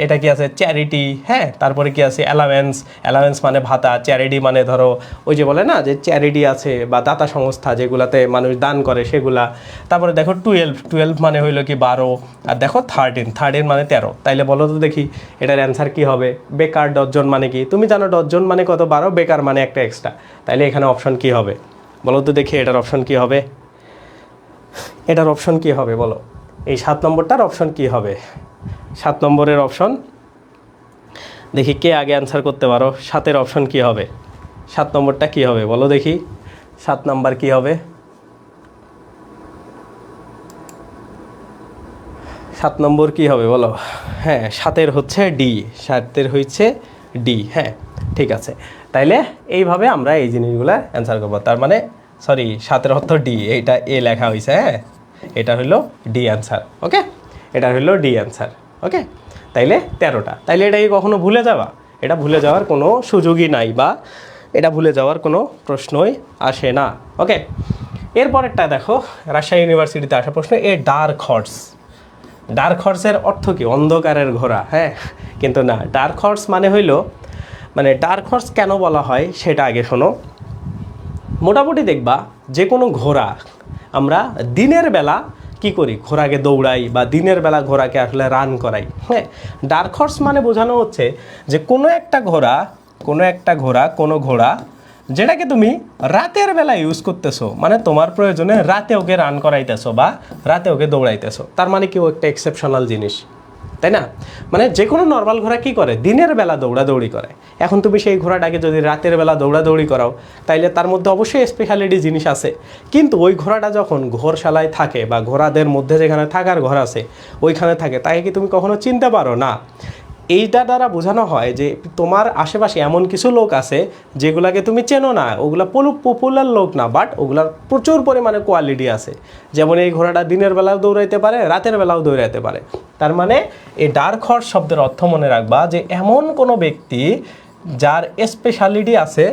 এটা কি আছে? চ্যারিটি। হ্যাঁ, তারপরে কি আছে? অ্যালাওয়েন্স মানে ভাতা। চ্যারিটি মানে ধরো ওই যে বলে না যে চ্যারিটি আছে বা দাতা সংস্থা যেগুলাতে মানুষ দান করে সেগুলা। তারপরে দেখো 12 মানে হইলো কি 12। আর দেখো 13 মানে 13। তাইলে বলো তো দেখি এটার অ্যান্সার কি হবে? বেকার ডজন মানে কি? তুমি জানো ডজন মানে কত? 12, বেকার মানে একটা এক্সট্রা। তাইলে এখানে অপশন কি হবে বলো তো দেখি? এটার অপশন কি হবে? বলো, এই 7 নম্বরটার অপশন কি হবে? 7 নম্বরের অপশন দেখি কে আগে অ্যান্সার করতে পারো। 7-এর অপশন কি হবে? 7 নম্বরটা কি হবে বলো দেখি? 7 নম্বর কি হবে? 7 নম্বর কি হবে বলো? হ্যাঁ, 7-এর হচ্ছে ডি। 7-এর হচ্ছে ডি। হ্যাঁ, ঠিক আছে। তাইলে এইভাবে আমরা এই জিনিসগুলো অ্যান্সার করবো। তার মানে সরি, 7-এর অর্থ ডি, এইটা এ লেখা হয়েছে। হ্যাঁ, এটা হলো ডি অ্যান্সার। ওকে, এটা হলো ডি অ্যান্সার। ওকে, তাইলে 13টা। তাইলে এটা কি কখনো ভুলে যাওয়া? এটা ভুলে যাওয়ার কোনো সুযোগই নাই, বা এটা ভুলে যাওয়ার কোনো প্রশ্নই আসে না। ওকে, এরপরেরটা দেখো, রাজশাহী ইউনিভার্সিটিতে আসা প্রশ্ন, এ ডার্ক হর্সের অর্থ কি? অন্ধকারের ঘোড়া। হ্যাঁ, কিন্তু না, ডার্ক হর্স মানে হইল, মানে ডার্ক হর্স কেন বলা হয় সেটা আগে শোনো। মোটামুটি দেখবা যে কোনো ঘোড়া আমরা দিনের বেলা কি করি? ঘোড়াকে দৌড়াই বা দিনের বেলা ঘোড়াকে আসলে রান করাই। হ্যাঁ, ডার্ক হর্স মানে বোঝানো হচ্ছে যে কোনো ঘোড়া যেটাকে তুমি রাতের বেলা ইউজ করতেছো, মানে তোমার প্রয়োজনে রাতে ওকে রান করাইতেছো বা রাতে ওকে দৌড়াইতেছো। তার মানে কি ও একটা এক্সেপশনাল জিনিস, তাই না? মানে যে কোনো নর্মাল ঘোড়া কী করে? দিনের বেলা দৌড়াদৌড়ি করে। এখন তুমি সেই ঘোড়াটাকে যদি রাতের বেলা দৌড়াদৌড়ি করাও, তাইলে তার মধ্যে অবশ্যই স্পেশালিটি জিনিস আছে। কিন্তু ওই ঘোড়াটা যখন ঘোড়শালায় থাকে বা ঘোড়াদের মধ্যে যেখানে থাকার ঘর আছে ওইখানে থাকে, তাকে কি তুমি কখনো চিনতে পারো না? এইটা দ্বারা বোঝানো হয় যে তোমার আশেপাশে এমন কিছু লোক আছে যেগুলাকে তুমি চেনো না, ওগুলা পপুলার লোক না, বাট ওগুলার প্রচুর পরিমাণে কোয়ালিটি আছে। যেমন এই ঘোড়াটা দিনের বেলাও দৌড়াইতে পারে, রাতের বেলাও দৌড়াইতে পারে। তার মানে এই ডার্ক হর্স শব্দের অর্থ মনে রাখবা যে এমন কোনো ব্যক্তি যার স্পেশালিটি আছে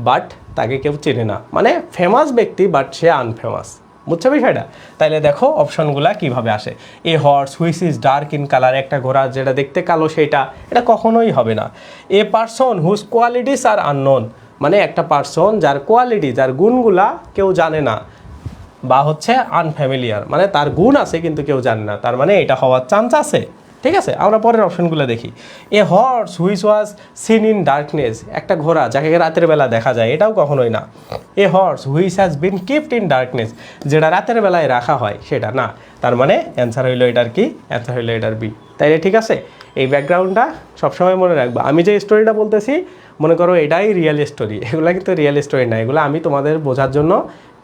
বাট তাকে কেউ চেনে না, মানে ফেমাস ব্যক্তি বাট সে আনফেমাস। বুঝছো বিষয়টা? তাইলে দেখো অপশনগুলা কিভাবে আসে। এ horse which is dark in colour, একটা ঘোড়া যেটা দেখতে কালো সেটা, এটা কখনোই হবে না। A person whose qualities are unknown, মানে একটা পারসন যার কোয়ালিটি, যার গুণগুলা কেউ জানে না, বা হচ্ছে আনফ্যামিলিয়ার, মানে তার গুণ আছে কিন্তু কেউ জানে না, তার মানে এটা হওয়ার চান্স আছে। ঠিক আছে, আমরা পরের অপশনগুলো দেখি। এ horse which was seen in darkness, একটা ঘোড়া যাকে রাতের বেলা দেখা যায়, এটাও কখনোই না। এ horse which has been kept in darkness, যেটা রাতের বেলায় রাখা হয় সেটা না। তার মানে অ্যান্সার হইলো এটার কি? অ্যান্সার হইলো এটার বি। তাইলে ঠিক আছে, এই ব্যাকগ্রাউন্ডটা সবসময় মনে রাখবা। আমি যে স্টোরিটা বলতেছি মনে করো এটাই রিয়েল স্টোরি, এগুলো কিন্তু রিয়েল স্টোরি না, এগুলো আমি তোমাদের বোঝার জন্য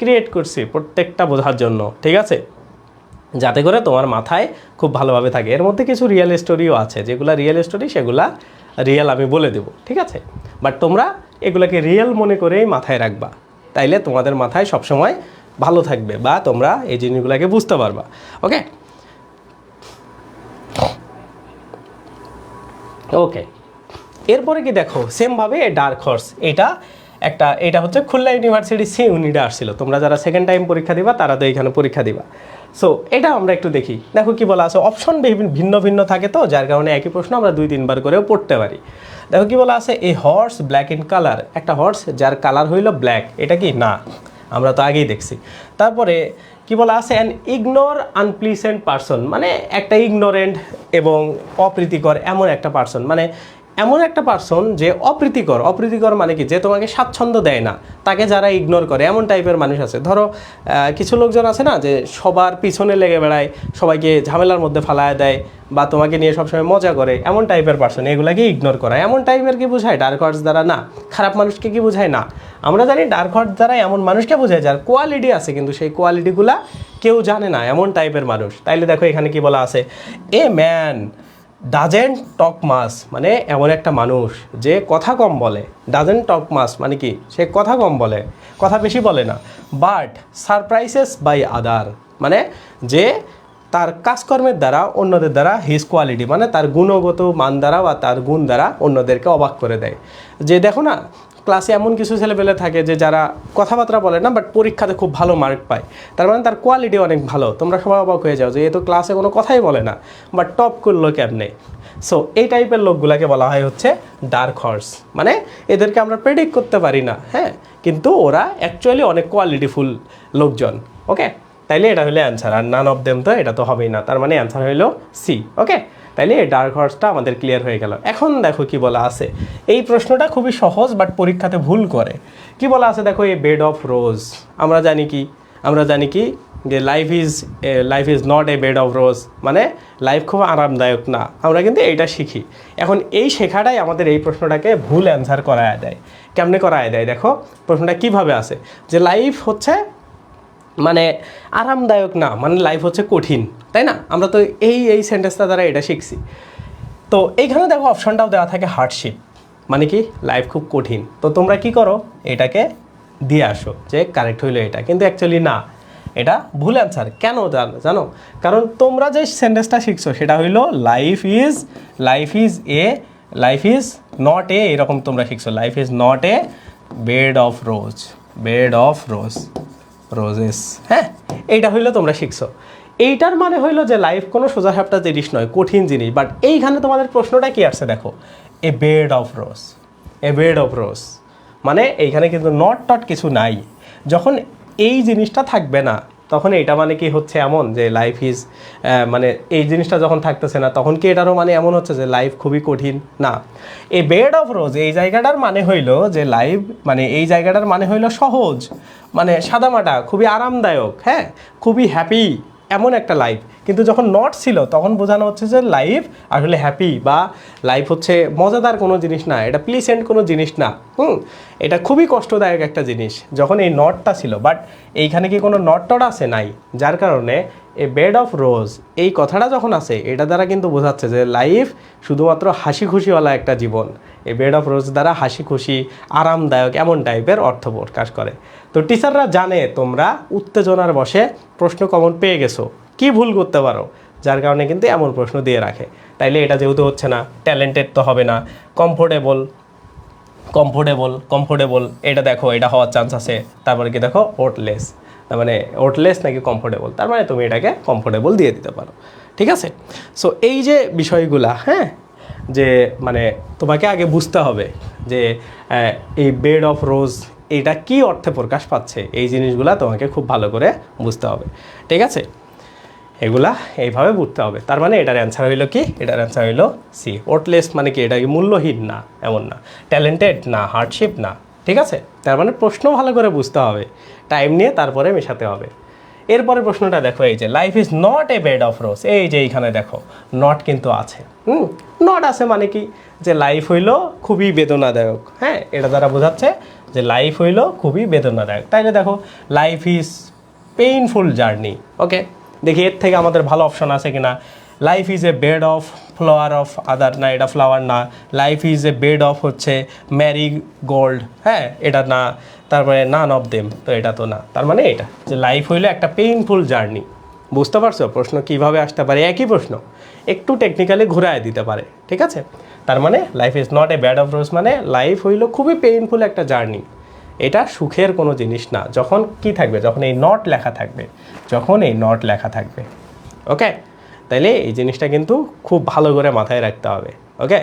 ক্রিয়েট করছি, প্রত্যেকটা বোঝার জন্য। ঠিক আছে, যাতে করে তোমার মাথায় খুব ভালোভাবে থাকে। এর মধ্যে কিছু রিয়েল স্টোরিও আছে, যেগুলো রিয়েল স্টোরি সেগুলা রিয়েল আমি বলে দেব। ঠিক আছে, বাট তোমরা এগুলোকে রিয়েল মনে করেই মাথায় রাখবা, তাইলে তোমাদের মাথায় সবসময় ভালো থাকবে বা তোমরা এই জিনিসগুলোকে বুঝতে পারবা। ওকে ওকে, এরপরে কি দেখো, সেমভাবে ডার্ক হর্স এটা হচ্ছে খুলনা ইউনিভার্সিটি সি ইউনিটে আসছিল। তোমরা যারা সেকেন্ড টাইম পরীক্ষা দিবা তারা তো এখানে পরীক্ষা দিবা। সো এটা আমরা একটু দেখি। দেখো কি বলা আছে, অপশন ভিন্ন ভিন্ন থাকে তো, যার কারণে একই প্রশ্ন আমরা 2-3 বার করেও পড়তে পারি। দেখো কি বলা আছে, এ হর্স ব্ল্যাক ইন কালার, একটা হর্স যার কালার হইল ব্ল্যাক, এটা কি না? আমরা তো আগেই দেখছি। তারপরে কি বলা আছে, অ্যান ইগনোর আনপ্লিসেন্ট পারসন, মানে একটা ইগনোরেন্ট এবং অপ্রীতিকর এমন একটা পারসন, মানে এমন একটা পার্সন যে অপ্রীতিকর মানে কি, যে তোমাকে স্বাচ্ছন্দ্য দেয় না, তাকে যারা ইগনোর করে, এমন টাইপের মানুষ আছে। ধরো কিছু লোকজন আছে না, যে সবার পিছনে লেগে বেড়ায়, সবাইকে ঝামেলার মধ্যে ফালায় দেয়, বা তোমাকে নিয়ে সবসময় মজা করে, এমন টাইপের পার্সন, এগুলাকে ইগনোর করা। এমন টাইপের কি বোঝায় ডার্ক হর্স দ্বারা? না। খারাপ মানুষকে কি বোঝায়? না। আমরা জানি ডার্ক হর্স দ্বারা এমন মানুষকে বোঝায় যার কোয়ালিটি আছে, কিন্তু সেই কোয়ালিটিগুলা কেউ জানে না, এমন টাইপের মানুষ। তাইলে দেখো এখানে কি বলা আছে, এ ম্যান ডাজেন্ট টক মাস, মানে এমন একটা মানুষ যে কথা কম বলে। ডাজেন্ট টক মাস মানে কি, সে কথা কম বলে, কথা বেশি বলে না। বাট সারপ্রাইজেস বাই আদার, মানে যে তার কাজকর্মের দ্বারা অন্যদের দ্বারা হিজ কোয়ালিটি, মানে তার গুণগত মান দ্বারা বা তার গুণ দ্বারা অন্যদেরকে অবাক করে দেয়। যে দেখো না, ক্লাসে এমন কিছু ছেলেপেলে থাকে যে যারা কথাবার্তা বলে না, বাট পরীক্ষাতে খুব ভালো মার্ক পায়, তার মানে তার কোয়ালিটি অনেক ভালো। তোমরা সবাই অবাক হয়ে যাও যে এ তো ক্লাসে কোনো কথাই বলে না, বাট টপ করলো কেমনে। সো এই টাইপের লোকগুলাকে বলা হয় হচ্ছে ডার্ক হর্স, মানে এদেরকে আমরা প্রেডিক্ট করতে পারি না, হ্যাঁ, কিন্তু ওরা অ্যাকচুয়ালি অনেক কোয়ালিটিফুল লোকজন। ওকে, তাইলে এটা হলো অ্যান্সার, আর নান অফ দেম তো এটা তো হবেই না, তার মানে অ্যান্সার হইলো সি। ওকে, তাইলে এই ডার্ক হর্সটা আমাদের ক্লিয়ার হয়ে গেল। এখন দেখো কি বলা আছে, এই প্রশ্নটা খুবই সহজ, বাট পরীক্ষাতে ভুল করে। কি বলা আছে দেখো, এই বেড অফ রোজ, আমরা জানি কি যে life is not a bed of rose, মানে লাইফ খুব আরামদায়ক না। আমরা কিন্তু এইটা শিখি। এখন এই শেখাটাই আমাদের এই প্রশ্নটাকে ভুল অ্যান্সার করায় দেয়। কেমনে করায় দেয় দেখো, প্রশ্নটা কিভাবে আছে, যে লাইফ হচ্ছে মানে আরামদায়ক না, মানে লাইফ হচ্ছে কঠিন, তাই না? আমরা তো এই সেন্টেন্সটা দ্বারা এটা শিখছি। তো এইখানে দেখো অপশনটাও দেওয়া থাকে হার্ডশিপ, মানে কি লাইফ খুব কঠিন। তো তোমরা কি করো, এটাকে দিয়ে আসো যে কারেক্ট হইলো এটা, কিন্তু অ্যাকচুয়ালি না, এটা ভুল অ্যান্সার। কেন জানো? কারণ তোমরা যে সেন্টেন্সটা শিখছো সেটা হইলো লাইফ ইজ নট এ, এরকম তোমরা শিখছো, life is not a bed of roses, হ্যাঁ, এইটা হইলো তোমরা শিখছো। এইটার মানে হইলো যে লাইফ কোনো সোজাসাপটা জিনিস নয়, কঠিন জিনিস। বাট এইখানে তোমাদের প্রশ্নটা কি আসছে দেখো, এ বেড অফ রোজ, মানে এইখানে কিন্তু নট কিছু নাই। যখন এই জিনিসটা থাকবে না, তখন এটা মানে কি হচ্ছে এমন যে লাইফ ইজ, মানে এই জিনিসটা যখন থাকতেছে না, তখন কি এটারও মানে এমন হচ্ছে যে লাইফ খুবই কঠিন? না। এই বেড অফ রোজ এই জায়গাটার মানে হইলো যে লাইফ, মানে এই জায়গাটার মানে হইলো সহজ, মানে সাদামাটা, খুবই আরামদায়ক, হ্যাঁ, খুবই হ্যাপি, এমন একটা লাইফ। কিন্তু যখন নট ছিল তখন বোঝানো হচ্ছে যে লাইফ আসলে হ্যাপি, বা লাইফ হচ্ছে মজাদার কোনো জিনিস না, এটা প্লিজেন্ট কোনো জিনিস না, এটা খুবই কষ্টদায়ক একটা জিনিস যখন এই নটটা ছিল। বাট এইখানে কি কোনো নট আছে? নাই। যার কারণে এ বেড অফ রোজ এই কথাটা যখন আছে, এটা দ্বারা কিন্তু বোঝাচ্ছে যে লাইফ শুধুমাত্র হাসি খুশিওয়ালা একটা জীবন। এই বেড অফ রোজ দ্বারা হাসি খুশি, আরামদায়ক, এমন টাইপের অর্থ প্রকাশ করে। তো টিচাররা জানে তোমরা উত্তেজনার বশে প্রশ্ন কমন পেয়ে গেছো, কি ভুল করতে পারো, যার কারণে কিন্তু এমন প্রশ্ন দিয়ে রাখে। তাইলে এটা যেহেতু হচ্ছে না, ট্যালেন্টেড তো হবে না, কমফোর্টেবল, এটা দেখো, এটা হওয়ার চান্স আছে। তারপরে কি দেখো, ওটলেস, মানে ওটলেস নাকি কমফোর্টেবল, তার মানে তুমি এটাকে কমফোর্টেবল দিয়ে দিতে পারো। ঠিক আছে? সো এই যে বিষয়গুলা, হ্যাঁ, যে মানে তোমাকে আগে বুঝতে হবে যে এই বেড অফ রোজ এটা কি অর্থে প্রকাশ পাচ্ছে, এই জিনিসগুলা তোমাকে খুব ভালো করে বুঝতে হবে। ঠিক আছে? এগুলা এইভাবে বুঝতে হবে। তার মানে এটার অ্যান্সার হইলো কি? এটার অ্যান্সার হইলো সি। ওটলেস মানে কি, এটা কি মূল্যহীন না, এমন না, ট্যালেন্টেড না, হার্ডশিপ না। ঠিক আছে? তার মানে প্রশ্ন ভালো করে বুঝতে হবে, টাইম নিয়ে তারপরে মেশাতে হবে। এরপরে প্রশ্নটা দেখো, এই যে life is not a bed of rose, এই যে এইখানে দেখো নট কিন্তু আছে। নট আছে মানে কি, যে লাইফ হইলো খুবই বেদনাদায়ক, হ্যাঁ, এটা দ্বারা বোঝাচ্ছে যে লাইফ হইলো খুবই বেদনাদায়ক। তাইলে দেখো লাইফ ইজ পেইনফুল জার্নি। ওকে, দেখি এর থেকে আমাদের ভালো অপশন আছে কিনা। Life is a bed of flower of other, না, এটা ফ্লাওয়ার না। Life is a bed of হচ্ছে ম্যারি গোল্ড, হ্যাঁ, এটা না। তারপরে নান অফ দেম, তো এটা তো না। তার মানে এটা যে লাইফ হইলো একটা পেইনফুল জার্নি। বুঝতে পারছো প্রশ্ন কীভাবে আসতে পারে? একই প্রশ্ন একটু টেকনিক্যালি ঘুরায় দিতে পারে। ঠিক আছে? তার মানে life is not a bed of rose মানে লাইফ হইলো খুবই পেইনফুল একটা জার্নি, এটা সুখের কোনো জিনিস না। যখন কি থাকবে, যখন এই নট লেখা থাকবে, ওকে? তাইলে এই জিনিসটা কিন্তু খুব ভালো করে মাথায় রাখতে হবে। ওকে,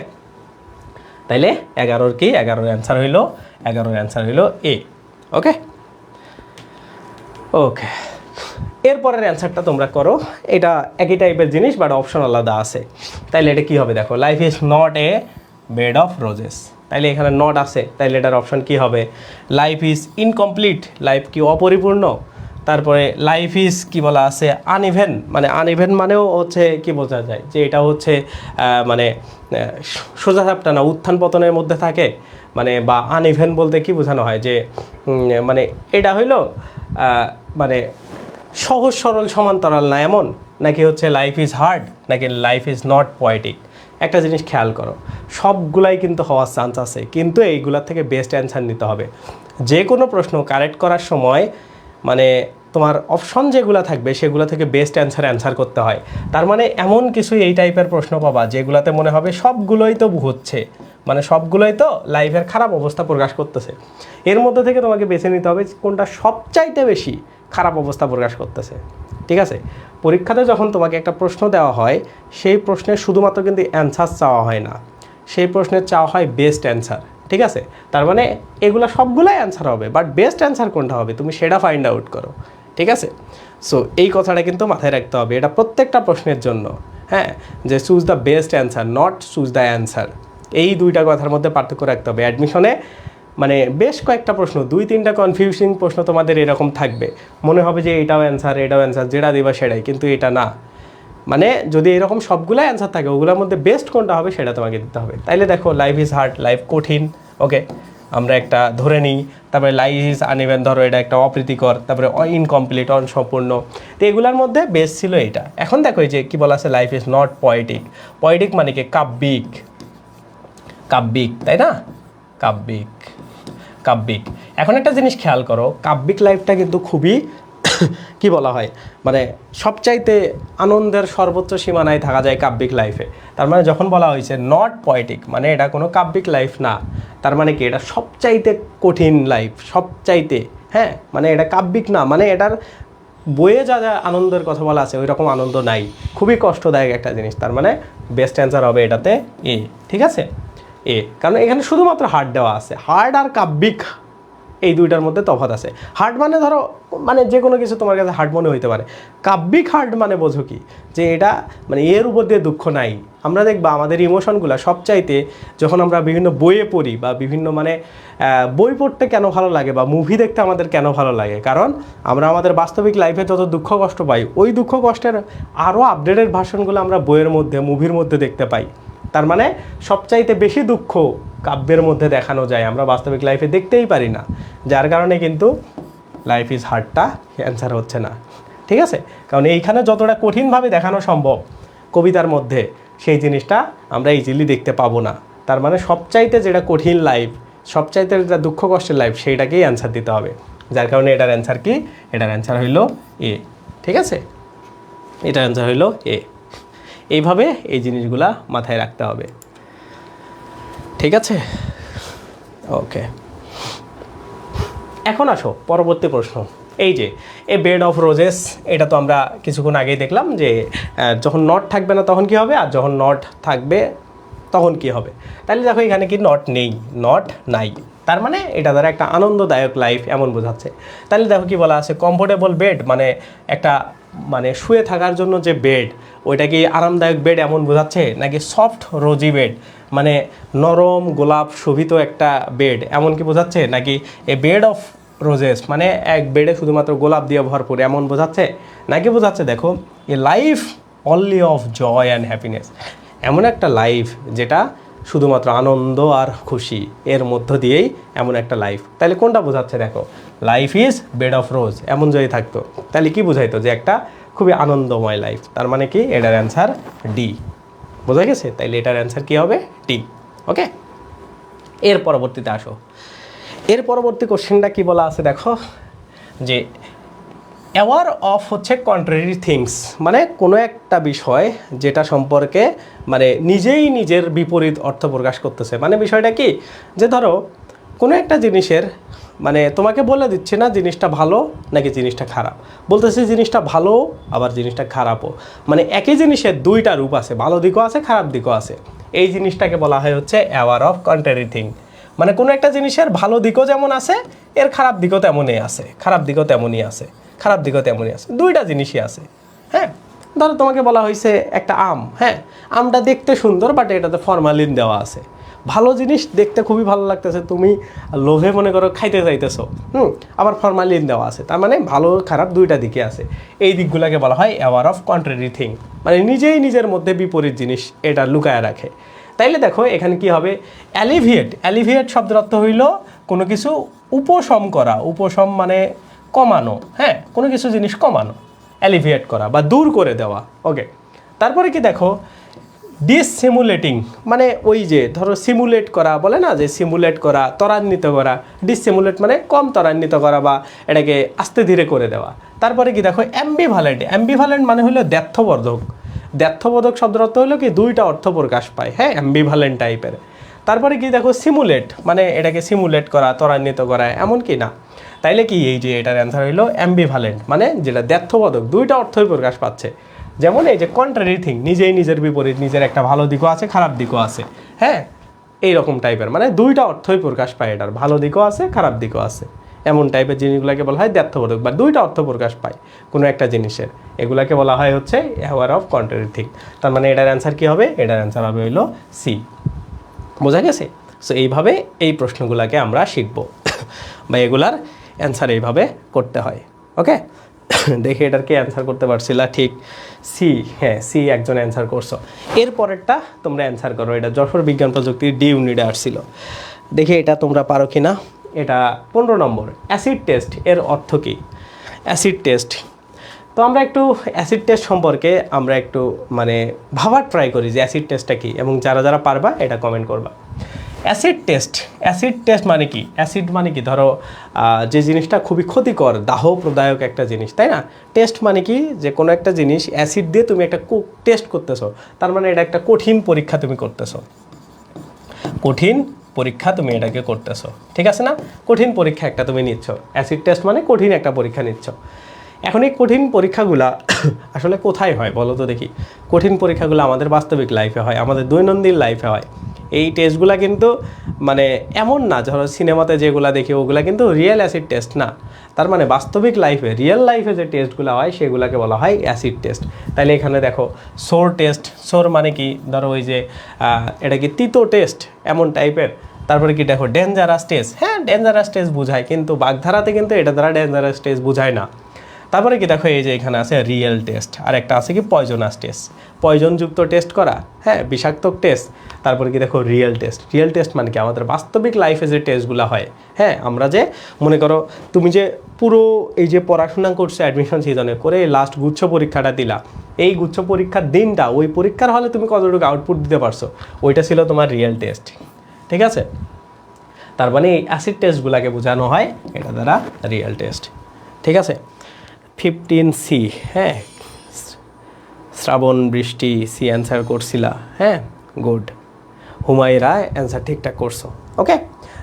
তাইলে 11 কি, 11 অ্যান্সার হইলো এ। ওকে, এরপরের অ্যান্সারটা তোমরা করো। এটা একই টাইপের জিনিস, বাট অপশন আলাদা আছে। তাইলে এটা কি হবে দেখো, life is not a bed of roses. তাইলে এখানে নট আছে, তাইলে এটার অপশন কি হবে? লাইফ ইজ ইনকমপ্লিট, লাইফ কি অপরিপূর্ণ। তারপরে লাইফ ইজ কি বলা আছে? আনইভেন, মানে আনইভেন মানেও হচ্ছে কি বোঝা যায় যে এটা হচ্ছে মানে সোজা সাপটা না, উত্থান পতনের মধ্যে থাকে। মানে বা আনইভেন বলতে কি বোঝানো হয় যে মানে এটা হইলো মানে সহজ সরল সমান্তরাল না এমন, নাকি হচ্ছে লাইফ ইজ হার্ড, নাকি লাইফ ইজ নট পোয়েটিক। একটা জিনিস খেয়াল করো, সবগুলাই কিন্তু হওয়ার চান্স আছে, কিন্তু এইগুলার থেকে বেস্ট অ্যান্সার নিতে হবে। যে কোনো প্রশ্ন কারেক্ট করার সময় মানে তোমার অপশন যেগুলো থাকবে সেগুলো থেকে বেস্ট অ্যান্সার করতে হয়। তার মানে এমন কিছু এই টাইপের প্রশ্ন পাবা যেগুলোতে মনে হবে সবগুলোই তো হচ্ছে, মানে সবগুলোই তো লাইফের খারাপ অবস্থা প্রকাশ করতেছে। এর মধ্যে থেকে তোমাকে বেছে নিতে হবে কোনটা সবচাইতে বেশি খারাপ অবস্থা প্রকাশ করতেছে। ঠিক আছে, পরীক্ষাতে যখন তোমাকে একটা প্রশ্ন দেওয়া হয়, সেই প্রশ্নের শুধুমাত্র কিন্তু অ্যান্সার চাওয়া হয় না, সেই প্রশ্নের চাওয়া হয় বেস্ট অ্যান্সার। ঠিক আছে, তার মানে এগুলো সবগুলাই অ্যান্সার হবে, বাট বেস্ট অ্যান্সার কোনটা হবে তুমি সেটা ফাইন্ড আউট করো। ঠিক আছে, সো এই কথাটা কিন্তু মাথায় রাখতে হবে, এটা প্রত্যেকটা প্রশ্নের জন্য। হ্যাঁ, যে choose the best answer, not choose the answer. এই দুইটা কথার মধ্যে পার্থক্য রাখতে হবে। অ্যাডমিশনে মানে বেশ কয়েকটা প্রশ্ন, 2-3টা কনফিউজিং প্রশ্ন তোমাদের এরকম থাকবে, মনে হবে যে এটাও অ্যান্সার, যেটা দিবা সেটাই, কিন্তু এটা না। মানে যদি এরকম সবগুলো অ্যান্সার থাকে, ওগুলোর মধ্যে বেস্ট কোনটা হবে সেটা তোমাকে দিতে হবে। তাইলে দেখো, লাইফ ইজ হার্ড, লাইফ কঠিন, ওকে, আমরা একটা ধরে নিই। তারপরে লাইফ ইজ আনইভেন, ধরো এটা একটা অপ্রীতিকর। তারপরে ইনকমপ্লিট, অসম্পূর্ণ। তো এগুলোর মধ্যে বেস্ট ছিল এইটা। এখন দেখো এই যে কী বলা আছে, life is not poetic. Poetic মানে কি? কাব্যিক, কাব্যিক, তাই না? কাব্যিক, কাব্যিক। এখন একটা জিনিস খেয়াল করো, কাব্যিক লাইফটা কিন্তু খুবই কি বলা হয়, মানে সবচাইতে আনন্দের সর্বোচ্চ সীমানায় থাকা যায় কাব্যিক লাইফে। তার মানে যখন বলা হয়েছে নট পোয়েটিক, মানে এটা কোনো কাব্যিক লাইফ না, তার মানে কি এটা সবচাইতে কঠিন লাইফ, সবচাইতে। হ্যাঁ, মানে এটা কাব্যিক না, মানে এটার বইয়ে যা যা আনন্দের কথা বলা আছে ওই রকম আনন্দ নাই, খুবই কষ্টদায়ক একটা জিনিস। তার মানে বেস্ট অ্যান্সার হবে এটাতে এ। ঠিক আছে, এ, কারণ এখানে শুধুমাত্র হার্ড দেওয়া আছে। হার্ড আর কাব্যিক এই দুইটার মধ্যে তফাৎ আছে। হার্ড মানে ধরো মানে যে কোনো কিছু তোমার কাছে হার্ড মনে হইতে পারে, কাব্যিক হার্ড মানে বোঝো কি, যে এটা মানে এর উপর দিয়ে দুঃখ নাই। আমরা দেখবা আমাদের ইমোশনগুলো সবচাইতে যখন আমরা বিভিন্ন বইয়ে পড়ি বা বিভিন্ন মানে বই পড়তে কেন ভালো লাগে বা মুভি দেখতে আমাদের কেন ভালো লাগে, কারণ আমরা আমাদের বাস্তবিক লাইফে যত দুঃখ কষ্ট পাই, ওই দুঃখ কষ্টের আরও আপডেটেড ভার্সনগুলো আমরা বইয়ের মধ্যে, মুভির মধ্যে দেখতে পাই। তার মানে সবচাইতে বেশি দুঃখ কাব্যের মধ্যে দেখানো যায়, আমরা বাস্তবিক লাইফে দেখতেই পারি না, যার কারণে কিন্তু লাইফ ইজ হার্ডটা অ্যান্সার হচ্ছে না। ঠিক আছে, কারণ এইখানে যতটা কঠিনভাবে দেখানো সম্ভব কবিতার মধ্যে, সেই জিনিসটা আমরা ইজিলি দেখতে পাবো না। তার মানে সবচাইতে যেটা কঠিন লাইফ, সবচাইতে যেটা দুঃখ কষ্টের লাইফ, সেইটাকেই অ্যান্সার দিতে হবে। যার কারণে এটার অ্যান্সার কি? এটার অ্যান্সার হইল এ। ঠিক আছে, এটার অ্যান্সার হইল এ। এইভাবে এই জিনিসগুলা মাথায় রাখতে হবে। ঠিক আছে, ওকে। এখন আসো পরবর্তী প্রশ্ন। এই যে এ বেড অফ রোজেস, এটা তো আমরা কিছুক্ষণ আগেই দেখলাম যে যখন নট থাকবে না তখন কি হবে, আর যখন নট থাকবে তখন কি হবে। তাহলে দেখো এখানে কি নট নেই, নট নাই, তার মানে এটা দ্বারা একটা আনন্দদায়ক লাইফ এমন বোঝাচ্ছে। তাহলে দেখো কি বলা আছে, কমফোর্টেবল বেড, মানে একটা মানে শুয়ে থাকার জন্য যে বেড, ওইটা কি আরামদায়ক বেড এমন বোঝাচ্ছে, নাকি সফট রোজি বেড, মানে নরম গোলাপ শোভিত একটা বেড এমন কি বোঝাচ্ছে, নাকি এ বেড অফ রোজেস মানে এক বেডে শুধুমাত্র গোলাপ দিয়ে ভরপুর এমন বোঝাচ্ছে, নাকি বোঝাচ্ছে দেখো a life only of joy and happiness, এমন একটা লাইফ যেটা শুধুমাত্র আনন্দ আর খুশি এর মধ্য দিয়েই এমন একটা লাইফ। তাহলে কোনটা বোঝাচ্ছে দেখো, লাইফ ইজ বেড অফ রোজ এমন যদি থাকতো তাহলে কি বোঝাইতো, যে একটা খুবই আনন্দময় লাইফ। তার মানে কি এটার অ্যান্সার ডি। বোঝা গেছে? তাইলে এটার অ্যান্সার কী হবে? ডি। ওকে, এর পরবর্তীতে আসো। এর পরবর্তী কোশ্চেনটা কি বলা আছে দেখো, যে অ্যাওয়ার অফ হচ্ছে কন্ট্রারি থিংস, মানে কোনো একটা বিষয় যেটা সম্পর্কে মানে নিজেই নিজের বিপরীত অর্থ প্রকাশ করতেছে। মানে বিষয়টা কি, যে ধরো কোনো একটা জিনিসের মানে তোমাকে বলে দিচ্ছে না জিনিসটা ভালো নাকি জিনিসটা খারাপ, বলতেছে জিনিসটা ভালো আবার জিনিসটা খারাপও, মানে একই জিনিসের দুইটা রূপ আছে, ভালো দিকও আছে খারাপ দিকও আছে। এই জিনিসটাকে বলা হয় হচ্ছে অ্যাওয়ার অফ কন্ট্রারি থিং। মানে কোনো একটা জিনিসের ভালো দিকও যেমন আছে, এর খারাপ দিকও তেমনই আছে, খারাপ দিকও তেমনই আছে, খারাপ দিকও তেমনই আছে, দুইটা জিনিসই আছে। হ্যাঁ, ধরো তোমাকে বলা হয়েছে একটা আম, হ্যাঁ আমটা দেখতে সুন্দর বাট এটাতে ফরমালিন দেওয়া আছে, ভালো জিনিস দেখতে খুবই ভালো লাগতেছে, তুমি লোভে মনে করো খাইতে চাইতেছো, আবার ফরমালিন দেওয়া আছে, তার মানে ভালো খারাপ দুইটা দিকে আছে। এই দিকগুলোকে বলা হয় অ্যাওয়ার অফ কন্ট্রারি থিং, মানে নিজেই নিজের মধ্যে বিপরীত জিনিস এটা লুকায় রাখে। তাইলে দেখো এখানে কি হবে, অ্যালিভিয়েট। অ্যালিভিয়েট শব্দের অর্থ হইল কোনো কিছু উপশম করা, উপশম মানে কমানো, হ্যাঁ, কোনো কিছু জিনিস কমানো, অ্যালিভিয়েট করা বা দূর করে দেওয়া। ওকে, তারপরে কি দেখো, ডিসিমুলেটিং, মানে ওই যে ধরো সিমুলেট করা বলে না, যে সিমুলেট করা, ত্বরান্বিত করা। ডিসিমুলেট মানে কম ত্বরান্বিত করা বা এটাকে আস্তে ধীরে করে দেওয়া। তারপরে কি দেখো, অ্যাম্বিভ্যালেন্ট। অ্যাম্বিভ্যালেন্ট মানে হলো দ্ব্যর্থবোধক। দ্ব্যর্থবোধক শব্দের অর্থ হলো কি দুইটা অর্থ প্রকাশ পায়, হ্যাঁ, অ্যাম্বিভ্যালেন্ট টাইপের। তারপরে কি দেখো, সিমুলেট মানে এটাকে সিমুলেট করা, ত্বরান্বিত করা, এমন কি না। তাইলে কি এই যে এটার অ্যান্সার হইলো অ্যাম্বিভ্যালেন্ট, মানে যেটা দ্ব্যর্থবোধক, দুইটা অর্থই প্রকাশ পাচ্ছে। যেমন এই যে কন্ট্রারি থিং, নিজেই নিজের বিপরীত, নিজের একটা ভালো দিকও আছে খারাপ দিকও আছে, হ্যাঁ, এইরকম টাইপের, মানে দুইটা অর্থই প্রকাশ পায়, এটার ভালো দিকও আছে খারাপ দিকও আছে, এমন টাইপের জিনিসগুলোকে বলা হয় দ্ব্যর্থবোধক, বা দুইটা অর্থ প্রকাশ পায় কোনো একটা জিনিসের, এগুলাকে বলা হয় হচ্ছে অ্যাওয়ার অফ কন্ট্রারি থিং। তার মানে এটার অ্যান্সার কী হবে, এটার অ্যান্সার হবে হইলো সি। বোঝা গেছে? সো এইভাবে এই প্রশ্নগুলোকে আমরা শিখব বা এগুলার অ্যান্সার এইভাবে করতে হয়। ওকে, দেখে এটার কি অ্যান্সার করতে পারছিলা? ঠিক, সি, হ্যাঁ সি একজন অ্যান্সার করছো। এরপরেরটা তোমরা অ্যান্সার করো, এটা যশোর বিজ্ঞান প্রযুক্তির ডি ইউনিটে আসছিল। দেখি এটা তোমরা পারো কি না। এটা 15 নম্বর, অ্যাসিড টেস্ট এর অর্থ কী? অ্যাসিড টেস্ট, তো আমরা একটু অ্যাসিড টেস্ট সম্পর্কে আমরা একটু মানে ভাবার ট্রাই করি যে অ্যাসিড টেস্টটা কী, এবং যারা যারা পারবা এটা কমেন্ট করবা। অ্যাসিড টেস্ট, অ্যাসিড টেস্ট মানে কি? অ্যাসিড মানে কি, ধরো যে জিনিসটা খুবই ক্ষতিকর, দাহ প্রদায়ক একটা জিনিস, তাই না? টেস্ট মানে কি, যে কোনো একটা জিনিস অ্যাসিড দিয়ে তুমি একটা টেস্ট করতেছো, তার মানে এটা একটা কঠিন পরীক্ষা তুমি করতেছো, কঠিন পরীক্ষা তুমি এটাকে করতেছো, ঠিক আছে না? কঠিন পরীক্ষা একটা তুমি নিচ্ছ, অ্যাসিড টেস্ট মানে কঠিন একটা পরীক্ষা নিচ্ছ। এখন এই কঠিন পরীক্ষাগুলা আসলে কোথায় হয় বলো তো দেখি? কঠিন পরীক্ষাগুলো আমাদের বাস্তবিক লাইফে হয়, আমাদের দৈনন্দিন লাইফে হয়। এই টেস্টগুলো কিন্তু মানে এমন না ধরো সিনেমাতে যেগুলো দেখি ওগুলা কিন্তু রিয়েল অ্যাসিড টেস্ট না। তার মানে বাস্তবিক লাইফে, রিয়েল লাইফে যে টেস্টগুলো হয় সেগুলোকে বলা হয় অ্যাসিড টেস্ট। তাইলে এখানে দেখো সোর টেস্ট, সোর মানে কি, ধরো ওই যে এটা কি তিতো টেস্ট এমন টাইপের। তারপরে কি দেখো ডেঞ্জারাস টেস্ট, হ্যাঁ ডেঞ্জারাস টেস্ট বোঝায়, কিন্তু বাগধারাতে কিন্তু এটা দ্বারা ডেঞ্জারাস টেস্ট বোঝায় না। তারপরে কি দেখো এই যে এখানে আছে রিয়েল টেস্ট, আর একটা আছে কি পয়জনাস টেস্ট, পয়জনযুক্ত টেস্ট করা, হ্যাঁ বিষাক্তক টেস্ট। তারপরে কি দেখো রিয়েল টেস্ট, রিয়েল টেস্ট মানে কি আমাদের বাস্তবিক লাইফে যে টেস্টগুলো হয়, হ্যাঁ আমরা যে মনে করো তুমি যে পুরো এই যে পড়াশোনা করছো অ্যাডমিশন সিজনে করে লাস্ট গুচ্ছ পরীক্ষাটা দিলা, এই গুচ্ছ পরীক্ষার দিনটা ওই পরীক্ষার হলে তুমি কতটুকু আউটপুট দিতে পারছো, ওইটা ছিল তোমার রিয়েল টেস্ট, ঠিক আছে? তার মানে এই অ্যাসিড টেস্টগুলোকে বোঝানো হয় এটা দ্বারা রিয়েল টেস্ট, ঠিক আছে? 15C, হ্যাঁ শ্রাবণ বৃষ্টি সি অ্যান্সার করছিলা, হ্যাঁ গুড, হুমায়রা অ্যান্সার ঠিকঠাক করছো। ওকে,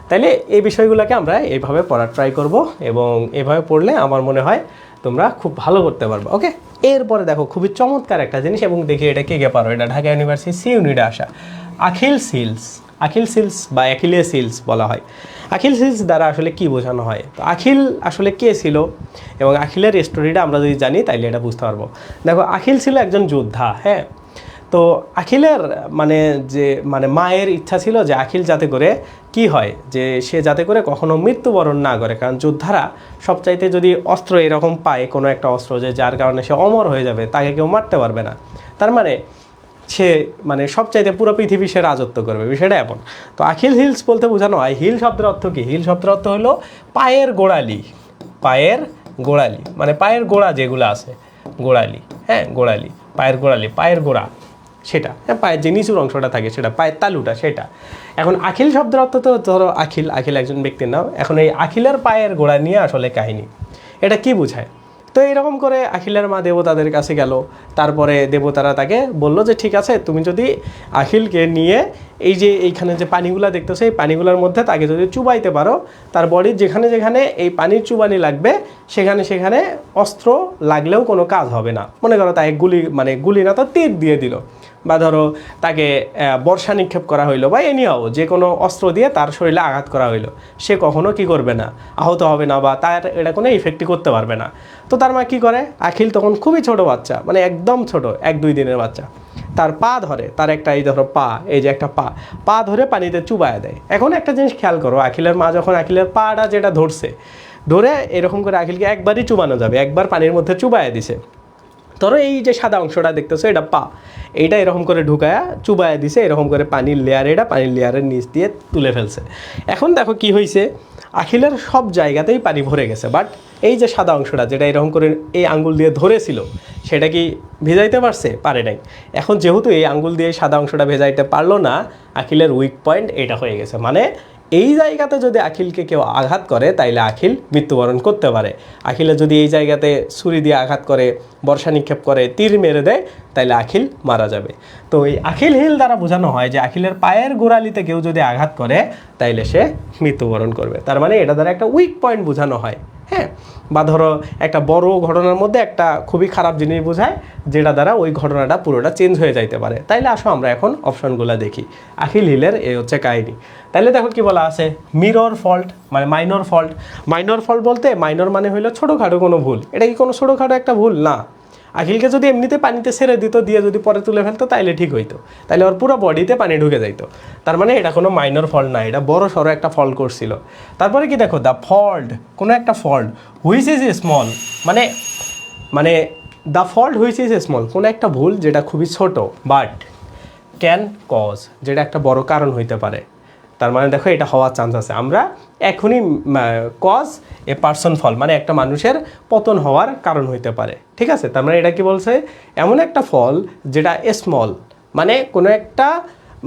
তাইলে এই বিষয়গুলোকে আমরা এইভাবে পড়ার ট্রাই করব, এবং এভাবে পড়লে আমার মনে হয় তোমরা খুব ভালো করতে পারবে। ওকে, এরপরে দেখো খুবই চমৎকার একটা জিনিস, এবং দেখি এটা কে কে পারো, এটা ঢাকা ইউনিভার্সিটি সি ইউনিটে আসা, আখিল সিলস। আখিল সিলস বা অ্যাকিলিয়াস সিলস বলা হয়। আখিল সিলস দ্বারা আসলে কি বোঝানো হয়? তো আখিল আসলে কে ছিল এবং আখিলের স্টোরিটা আমরা যদি জানি তাইলে এটা বুঝতে পারবো। দেখো আখিল ছিল একজন যোদ্ধা, হ্যাঁ। তো আখিলের মানে মায়ের ইচ্ছা ছিল যে আখিল যাতে করে কি হয়, যে সে যাতে করে কখনো মৃত্যুবরণ না করে, কারণ যোদ্ধারা সবচাইতে যদি অস্ত্র এরকম পায়, কোনো একটা অস্ত্র যে যার কারণে সে অমর হয়ে যাবে, তাকে কেউ মারতে পারবে না, তার মানে সে মানে সবচাইতে পুরো পৃথিবী সে রাজত্ব করবে, বিষয়টা এমন। তো আখিল হিলস বলতে বোঝানো হয়, হিল শব্দের অর্থ কি? হিল শব্দের অর্থ হলো পায়ের গোড়ালি, পায়ের গোড়ালি মানে পায়ের গোড়া যেগুলো আছে, গোড়ালি, হ্যাঁ গোড়ালি, পায়ের গোড়ালি, পায়ের গোড়া সেটা, হ্যাঁ পায়ের যে নিচুর অংশটা থাকে সেটা, পায়ের তালুটা সেটা। এখন আখিল শব্দের অর্থ তো ধরো আখিল, আখিল একজন ব্যক্তির নাম। এখন এই আখিলের পায়ের গোড়া নিয়ে আসলে কাহিনী, এটা কি বোঝায়? তো এইরকম করে আখিলের মা দেবতাদের কাছে গেল, তারপরে দেবতারা তাকে বলল যে ঠিক আছে, তুমি যদি আখিলকে নিয়ে এই যে এইখানে যে পানিগুলা দেখতেছো এই পানিগুলোর মধ্যে তাকে যদি চুবাইতে পারো, তার বডির যেখানে যেখানে এই পানির চুবানি লাগবে সেখানে সেখানে অস্ত্র লাগলেও কোনো কাজ হবে না। মনে করো তাই গুলি না তো তীর দিয়ে দিল, বা ধরো তাকে বর্ষা নিক্ষেপ করা হইলো, বা এনিহাও যে কোনো অস্ত্র দিয়ে তার শরীরে আঘাত করা হইলো, সে কখনো কি করবে না, আহত হবে না, বা তার এটা কোনো ইফেক্টই করতে পারবে না। তো তার মা কী করে, আখিল তখন খুবই ছোট বাচ্চা, মানে একদম ছোট, 1-2 দিনের বাচ্চা, তার পা ধরে, তার একটা এই ধরো পা, এই যে একটা পা ধরে পানিতে চুবায় দেয়। এখন একটা জিনিস খেয়াল করো, আখিলের মা যখন আখিলের পাটা যেটা ধরে এরকম করে আখিলকে একবারই চুবানো যাবে, একবার পানির মধ্যে চুবায় দিছে। ধরো এই যে সাদা অংশটা দেখতেছো এটা পা, এইটা এরকম করে ঢুকায়া চুবায়া দিছে, এরকম করে পানির লেয়ার, এটা পানির লেয়ারের নিচ দিয়ে তুলে ফেলছে। এখন দেখো কি হয়েছে, আখিলের সব জায়গাতেই পানি ভরে গেছে, বাট এই যে সাদা অংশটা যেটা এরকম করে এই আঙ্গুল দিয়ে ধরেছিল সেটা কি ভিজাইতে পারছে? পারে নাই। এখন যেহেতু এই আঙ্গুল দিয়ে সাদা অংশটা ভেজাইতে পারলো না, আখিলের উইক পয়েন্ট এটা হয়ে গেছে। মানে এই জায়গাতে যদি আখিলকে কেউ আঘাত করে তাইলে আখিল মৃত্যুবরণ করতে পারে। আখিলে যদি এই জায়গাতে ছুরি দিয়ে আঘাত করে, বর্ষা নিক্ষেপ করে, তীর মেরে দেয়, তাইলে আখিল মারা যাবে। তো এই আখিল হিল দ্বারা বোঝানো হয় যে আখিলের পায়ের গোড়ালিতে কেউ যদি আঘাত করে তাইলে সে মৃত্যুবরণ করবে। তার মানে এটা দ্বারা একটা উইক পয়েন্ট বোঝানো হয়। হ্যাঁ, বা ধরো একটা বড় ঘটনার মধ্যে একটা খুবই খারাপ জিনিস বোঝায় যেটা দ্বারা ওই ঘটনাটা পুরোটা চেঞ্জ হয়ে যাইতে পারে। তাইলে আসো আমরা এখন অপশনগুলো দেখি। আখিল হিলের এই হচ্ছে কাহিনী। তাইলে দেখো কি বলা আছে, মিরর ফল্ট মানে মাইনর ফল্ট। মাইনর ফল্ট বলতে মাইনর মানে হইলো ছোটোখাটো কোনো ভুল। এটা কি কোনো ছোটোখাটো একটা ভুল না। আখিলকে যদি এমনিতে পানিতে ছেড়ে দিত, দিয়ে যদি পরে তুলে ফেলতো তাইলে ঠিক হইতো, তাইলে ওর পুরো বডিতে পানি ঢুকে যাইতো। তার মানে এটা কোনো মাইনর ফল্ট না, এটা বড় সড়ো একটা ফল্ট করছিল। তারপরে কি দেখো, দ্য ফল্ট, কোনো একটা ফল্ট হুইচ ইজ স্মল, মানে the fault which is small, কোনো একটা ভুল যেটা খুবই ছোট, বাট ক্যান কজ, যেটা একটা বড় কারণ হইতে পারে। তার মানে দেখো এটা হওয়ার চান্স আছে। আমরা এখনই কজ এ পার্সন ফল, মানে একটা মানুষের পতন হওয়ার কারণ হইতে পারে। ঠিক আছে, তার মানে এটা কি বলছে, এমন একটা ফল যেটা স্মল, মানে কোনো একটা,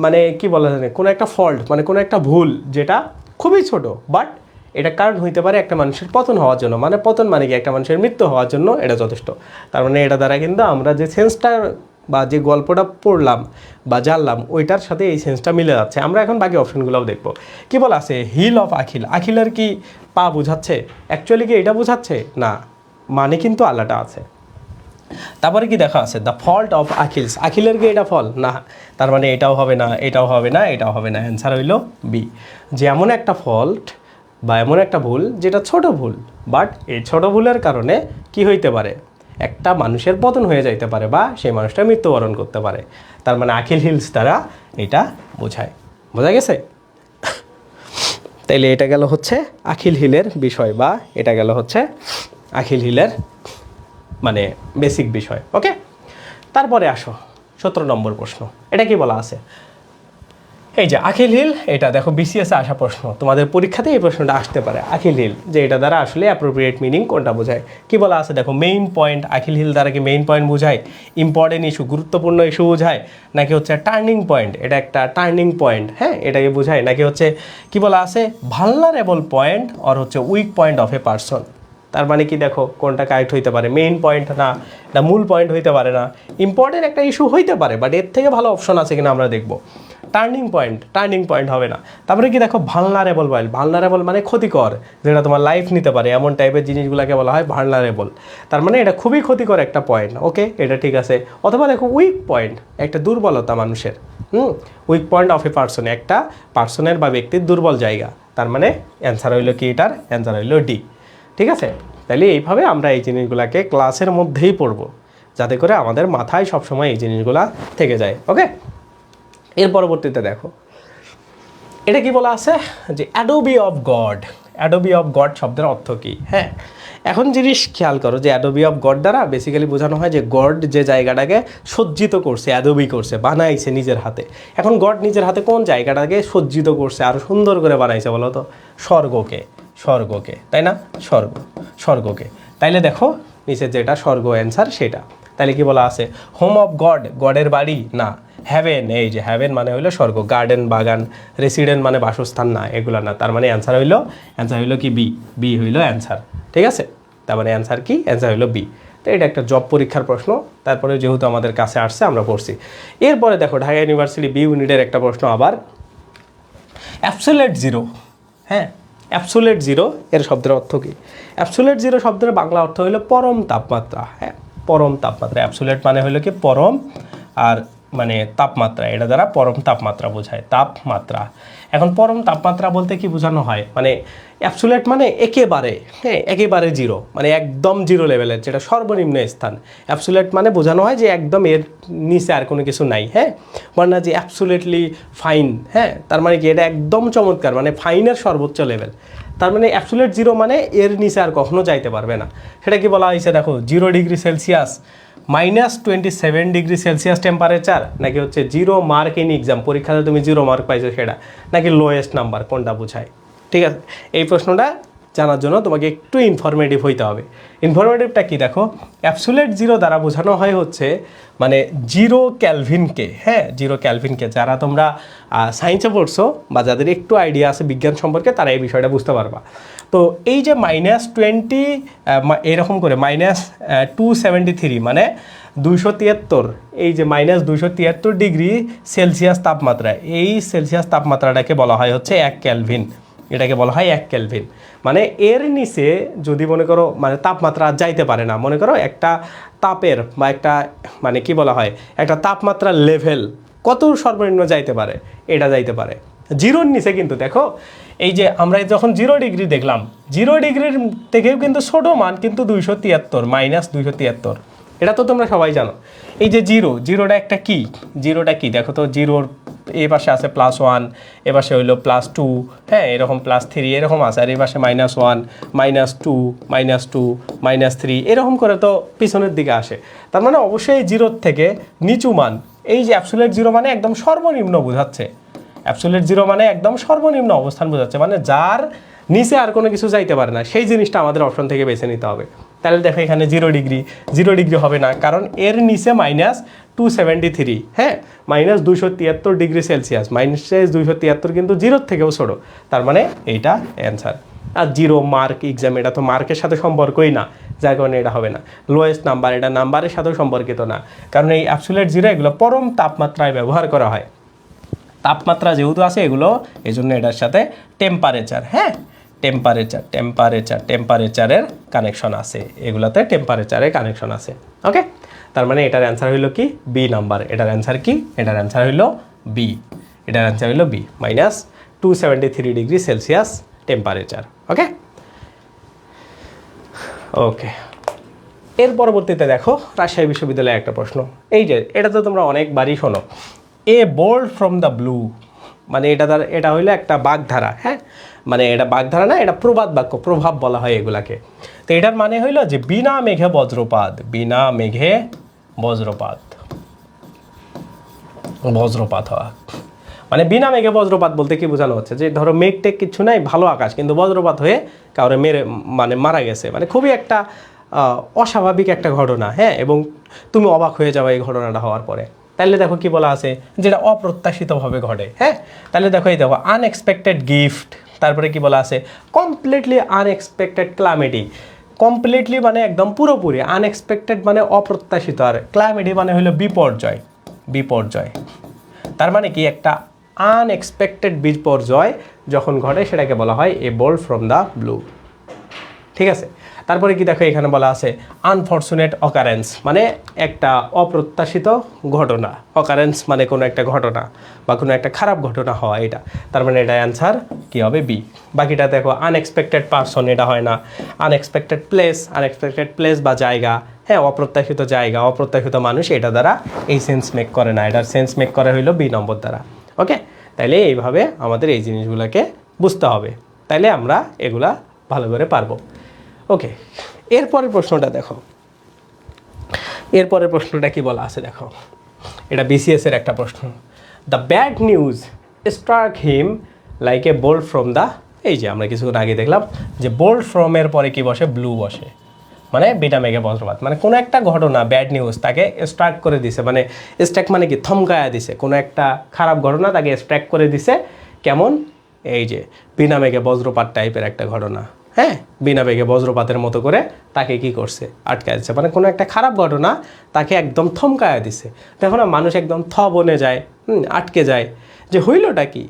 মানে কি বলা যায়, কোনো একটা ফল্ট মানে কোনো একটা ভুল যেটা খুবই ছোট, বাট এটা কারণ হইতে পারে একটা মানুষের পতন হওয়ার জন্য। মানে পতন মানে কি, একটা মানুষের মৃত্যু হওয়ার জন্য এটা যথেষ্ট। তার মানে এটা দ্বারা কিন্তু আমরা যে সেন্সটা বা যে গল্পটা পড়লাম বা জানলাম ওইটার সাথে এই সেন্সটা মিলে যাচ্ছে। আমরা এখন বাকি অপশনগুলোও দেখবো। কি বলা আছে, হিল অফ আখিল, আখিলের কি পা বোঝাচ্ছে? অ্যাকচুয়ালি কি এটা বোঝাচ্ছে না, মানে কিন্তু আলাদা আছে। তারপরে কি দেখা আছে, দ্য ফল্ট অফ আখিলস, আখিলের কি এটা ফল না, তার মানে এটাও হবে না, এটাও হবে না, এটাও হবে না। অ্যান্সার হইল বি, যে এমন একটা ফল্ট বা এমন একটা ভুল যেটা ছোট ভুল, বাট এই ছোট ভুলের কারণে কি হইতে পারে, একটা মানুষের পতন হয়ে যাইতে পারে বা সেই মানুষটা মৃত্যুবরণ করতে পারে। তার মানে আখিল হিলস দ্বারা এটা বোঝায়। বোঝা গেছে? তাইলে এটা গেল হচ্ছে আখিল হিলের বিষয়, বা এটা গেল হচ্ছে আখিল হিলের মানে বেসিক বিষয়। ওকে, তারপরে আসো 17 নম্বর প্রশ্ন। এটা কি বলা আছে, এই যে আখিল হিল, এটা দেখো বিসিএসে আসা প্রশ্ন, তোমাদের পরীক্ষাতে এই প্রশ্নটা আসতে পারে। আখিল হিল যে এটা দ্বারা আসলে অ্যাপ্রোপ্রিয়েট মিনিং কোনটা বোঝায়। কি বলা আছে দেখো, মেইন পয়েন্ট, আখিল হিল দ্বারা কি মেইন পয়েন্ট বোঝায়, ইম্পর্টেন্ট ইস্যু, গুরুত্বপূর্ণ ইস্যু বোঝায়, নাকি হচ্ছে টার্নিং পয়েন্ট, এটা একটা টার্নিং পয়েন্ট, হ্যাঁ এটাকে বোঝায়, নাকি হচ্ছে কি বলা আছে ভালনারেবল পয়েন্ট অর হচ্ছে weak point of a person. তার মানে কি দেখো কোনটা কারেক্ট হইতে পারে, মেইন পয়েন্ট না, এটা মূল পয়েন্ট হইতে পারে না, ইম্পর্টেন্ট একটা ইস্যু হইতে পারে, বাট এর থেকে ভালো অপশন আছে কিনা আমরা দেখবো। টার্নিং পয়েন্ট হবে না। তারপরে কি দেখো ভালনারেবল পয়েন্ট, ভালনারেবল মানে ক্ষতিকর, যেটা তোমার লাইফ নিতে পারে, এমন টাইপের জিনিসগুলোকে বলা হয় ভালনারেবল। তার মানে এটা খুবই ক্ষতিকর একটা পয়েন্ট। ওকে, এটা ঠিক আছে। অথবা দেখো উইক পয়েন্ট, একটা দুর্বলতা মানুষের, weak point of a person, একটা পার্সনের বা ব্যক্তির দুর্বল জায়গা। তার মানে অ্যান্সার হইলো কি, এটার অ্যান্সার হইলো ডি। ঠিক আছে, তাহলে এইভাবে আমরা এই জিনিসগুলোকে ক্লাসের মধ্যেই পড়বো, যাতে করে আমাদের মাথায় সবসময় এই জিনিসগুলা থেকে যায়। ওকে, এর পরবর্তীতে দেখো এটা কি বলা আছে যে Adobe of god. Adobe of god শব্দের অর্থ কী? হ্যাঁ, এখন জিনিস খেয়াল করো যে অ্যাডোবি অফ গড দ্বারা বেসিক্যালি বোঝানো হয় যে গড যে জায়গাটাকে সজ্জিত করছে, অ্যাডোবি করছে, বানাইছে নিজের হাতে। এখন গড নিজের হাতে কোন জায়গাটাকে সজ্জিত করছে, আরও সুন্দর করে বানাইছে বলো তো? স্বর্গকে, তাই না? স্বর্গকে। তাইলে দেখো নিচে যেটা স্বর্গ অ্যান্সার সেটা। তাইলে কি বলা আছে, হোম অফ গড, গডের বাড়ি না, হ্যাভেন, এই যে হ্যাভেন মানে হইলো স্বর্গ, গার্ডেন বাগান, রেসিডেন্ট মানে বাসস্থান না, এগুলো না। তার মানে অ্যান্সার হইলো কি বি হইলো অ্যান্সার। ঠিক আছে, তার মানে অ্যান্সার কি, অ্যান্সার হইলো বি। তো এটা একটা জব পরীক্ষার প্রশ্ন, তারপরে যেহেতু আমাদের কাছে আসছে আমরা পড়ছি। এরপরে দেখো ঢাকা ইউনিভার্সিটি বি ইউনিটের একটা প্রশ্ন আবার, অ্যাবসোলিউট জিরো। হ্যাঁ, অ্যাবসোলিউট জিরো এর শব্দের অর্থ কী? অ্যাবসোলিউট জিরো শব্দের বাংলা অর্থ হইলো পরম তাপমাত্রা। হ্যাঁ, পরম তাপমাত্রা। অ্যাবসোলিউট মানে হইলো কি পরম, আর মানে তাপমাত্রা, এটা দ্বারা পরম তাপমাত্রা বোঝায়, তাপমাত্রা। এখন পরম তাপমাত্রা বলতে কি বোঝানো হয়, মানে অ্যাবসোলিউট মানে একেবারে, হ্যাঁ একেবারে জিরো, মানে একদম জিরো লেভেলের, যেটা সর্বনিম্ন স্থান। অ্যাবসোলিউট মানে বোঝানো হয় যে একদম এর নিচে আর কোনো কিছু নাই, হ্যাঁ, মানে না যে অ্যাবসোলিউটলি ফাইন, হ্যাঁ, তার মানে কি এটা একদম চমৎকার, মানে ফাইনের সর্বোচ্চ লেভেল। তার মানে অ্যাবসোলিউট জিরো মানে এর নিচে আর কখনো যাইতে পারবে না। সেটা কি বলা হয়েছে দেখো, 0 degree Celsius -27 degree Celsius temperature, নাকি হচ্ছে 0 মার্ক ইন এক্সাম, পরীক্ষাতে তুমি 0 মার্ক পাইছো সেটা, নাকি লোয়েস্ট নাম্বার, কোনটা বোঝায়? ঠিক আছে, এই প্রশ্নটা জানার জন্য তোমাকে একটু ইনফরমেটিভ হইতে হবে। ইনফরমেটিভটা কি দেখো, অ্যাবসোলিউট জিরো দ্বারা বোঝানো হয় হচ্ছে মানে 0 ক্যালভিনকে, হ্যাঁ 0 ক্যালভিনকে। যারা তোমরা সায়েন্সে পড়ছো বা যাদের একটু আইডিয়া আছে বিজ্ঞান সম্পর্কে, তারা এই বিষয়টা বুঝতে পারবা। তো এই যে -20 এরকম করে -273 মানে 273, এই যে -273 ডিগ্রি সেলসিয়াস তাপমাত্রা, এই সেলসিয়াস তাপমাত্রাটাকে বলা হয় হচ্ছে 1 ক্যালভিন। এটাকে বলা হয় 1 ক্যালভিন। মানে এর নিচে যদি মনে করো মানে তাপমাত্রা যাইতে পারে না, মনে করো একটা তাপের বা একটা মানে কি বলা হয় একটা তাপমাত্রার লেভেল কত সর্বনিম্ন যাইতে পারে, এটা যাইতে পারে 0-র নিচে। কিন্তু দেখো এই যে আমরা যখন 0 ডিগ্রি দেখলাম, 0 ডিগ্রির থেকেও কিন্তু ছোটো মান কিন্তু 273, -273, এটা তো তোমরা সবাই জানো। এই যে জিরোটা একটা কি, জিরোটা কি দেখো তো, জিরোর এই পাশে আছে +1, এ পাশে হইলো +2, হ্যাঁ এরকম +3 এরকম আছে, আর এই পাশে -1, -2, -2, -3 এরকম করে তো পিছনের দিকে আসে। তার মানে অবশ্যই 0-র থেকে নিচু মান, এই যে অ্যাবসোলিউট জিরো মানে একদম সর্বনিম্ন বোঝাচ্ছে, অ্যাবসোলিউট জিরো মানে একদম সর্বনিম্ন অবস্থান বোঝাচ্ছে, মানে যার নিচে আর কোনো কিছু যাইতে পারে না, সেই জিনিসটা আমাদের অপশন থেকে বেছে নিতে হবে। তাহলে দেখো এখানে 0 ডিগ্রি হবে না, কারণ এর নিচে -273, হ্যাঁ -273 ডিগ্রি সেলসিয়াস, -273 কিন্তু 0-র থেকেও ছোটো, তার মানে এইটা অ্যান্সার। আর 0 মার্ক এক্সাম, এটা তো মার্কের সাথে সম্পর্কই না, যার কারণে এটা হবে না। লোয়েস্ট নাম্বার, এটা নাম্বারের সাথেও সম্পর্কিত না, কারণ এই অ্যাবসোলিউট জিরো এগুলো পরম তাপমাত্রায় ব্যবহার করা হয়। তাপমাত্রা যেহেতু আছে এগুলো, এই জন্য এটার সাথে টেম্পারেচার, হ্যাঁ টেম্পারেচারের কানেকশন আছে, এগুলোতে টেম্পারেচারের কানেকশন আছে। ওকে, তার মানে এটার অ্যান্সার হইল কি বি নাম্বার। এটার অ্যান্সার কি, এটার অ্যান্সার হইল বি, এটার অ্যান্সার হইল বি, -273 ডিগ্রি সেলসিয়াস টেম্পারেচার। ওকে ওকে, এর পরবর্তীতে দেখো রাজশাহী বিশ্ববিদ্যালয়ে একটা প্রশ্ন, এই যে এটা তো তোমরা অনেকবারই শোনো, এ বোল্ড ফ্রম দ্য ব্লু, মানে এটা হইলো একটা বাগধারা, হ্যাঁ মানে এটা বাগধারা না, এটা প্রবাদ বাক্য, প্রভাব বলা হয় এগুলাকে। তো এটার মানে হইলো যে বিনা মেঘে বজ্রপাত, বিনা মেঘে বজ্রপাত হওয়া, মানে বিনা মেঘে বজ্রপাত বলতে কি বোঝানো হচ্ছে, যে ধরো মেঘ টেক কিছু নাই, ভালো আকাশ, কিন্তু বজ্রপাত হয়ে কাউরে মারা গেছে, মানে খুবই একটা অস্বাভাবিক একটা ঘটনা, হ্যাঁ, এবং তুমি অবাক হয়ে যাবে এই ঘটনাটা হওয়ার পরে। তাহলে দেখো কি বলা আছে, যেটা অপ্রত্যাশিতভাবে ঘটে, হ্যাঁ, তাহলে দেখো এই দেখো আনএক্সপেক্টেড গিফট, তারপরে কি বলা আছে কমপ্লিটলি আনএক্সপেক্টেড ক্লামিটি। কমপ্লিটলি মানে একদম পুরোপুরি, আনএক্সপেক্টেড মানে অপ্রত্যাশিত, আর ক্লামিটি মানে হলো বিপর্যয়। তার মানে কি একটা আনএক্সপেক্টেড বিপর্যয় যখন ঘটে সেটাকে বলা হয় এ বোল্ড ফ্রম দ্য ব্লু। ঠিক আছে, তারপরে কি দেখো এখানে বলা আছে আনফরচুনেট অকারেন্স, মানে একটা অপ্রত্যাশিত ঘটনা, অকারেন্স মানে কোনো একটা ঘটনা বা কোনো একটা খারাপ ঘটনা হওয়া, এটা তার মানে এটা অ্যান্সার কি হবে বি। বাকিটা দেখো আনএক্সপেক্টেড পারসন, এটা হয় না, আনএক্সপেক্টেড প্লেস বা জায়গা, হ্যাঁ অপ্রত্যাশিত জায়গা, অপ্রত্যাশিত মানুষ, এটা দ্বারা এই সেন্স মেক করে না, এটার সেন্স মেক করে হইলো বি নম্বর দ্বারা। ওকে, তাইলে এইভাবে আমাদের এই জিনিসগুলোকে বুঝতে হবে, তাইলে আমরা এগুলা ভালো করে পারবো। ওকে, এরপরের প্রশ্নটা দেখো, এরপরের প্রশ্নটা কি বলা আছে দেখো, এটা বিসিএসের একটা প্রশ্ন। The bad news struck him like a bolt from the, এই যে আমরা কিছুক্ষণ আগে দেখলাম যে বোল্ট ফ্রমের পরে কি বসে, ব্লু বসে, মানে বিনা মেঘে বজ্রপাত, মানে কোনো একটা ঘটনা ব্যাড নিউজ তাকে স্ট্রাক করে দিছে, মানে স্ট্রাক মানে কি থমকায়া দিছে, কোনো একটা খারাপ ঘটনা তাকে স্ট্রাক করে দিছে, কেমন এই যে বিনা মেঘে বজ্রপাত টাইপের একটা ঘটনা, হ্যাঁ বিনা বেগে বজ্রপাতের মতো করে তাকে কি করছে, আটকায় দিচ্ছে, মানে কোনো একটা খারাপ ঘটনা তাকে একদম থমকায়া দিছে। দেখো না মানুষ একদম বনে যায়, আটকে যায়, যে হইলটা কি।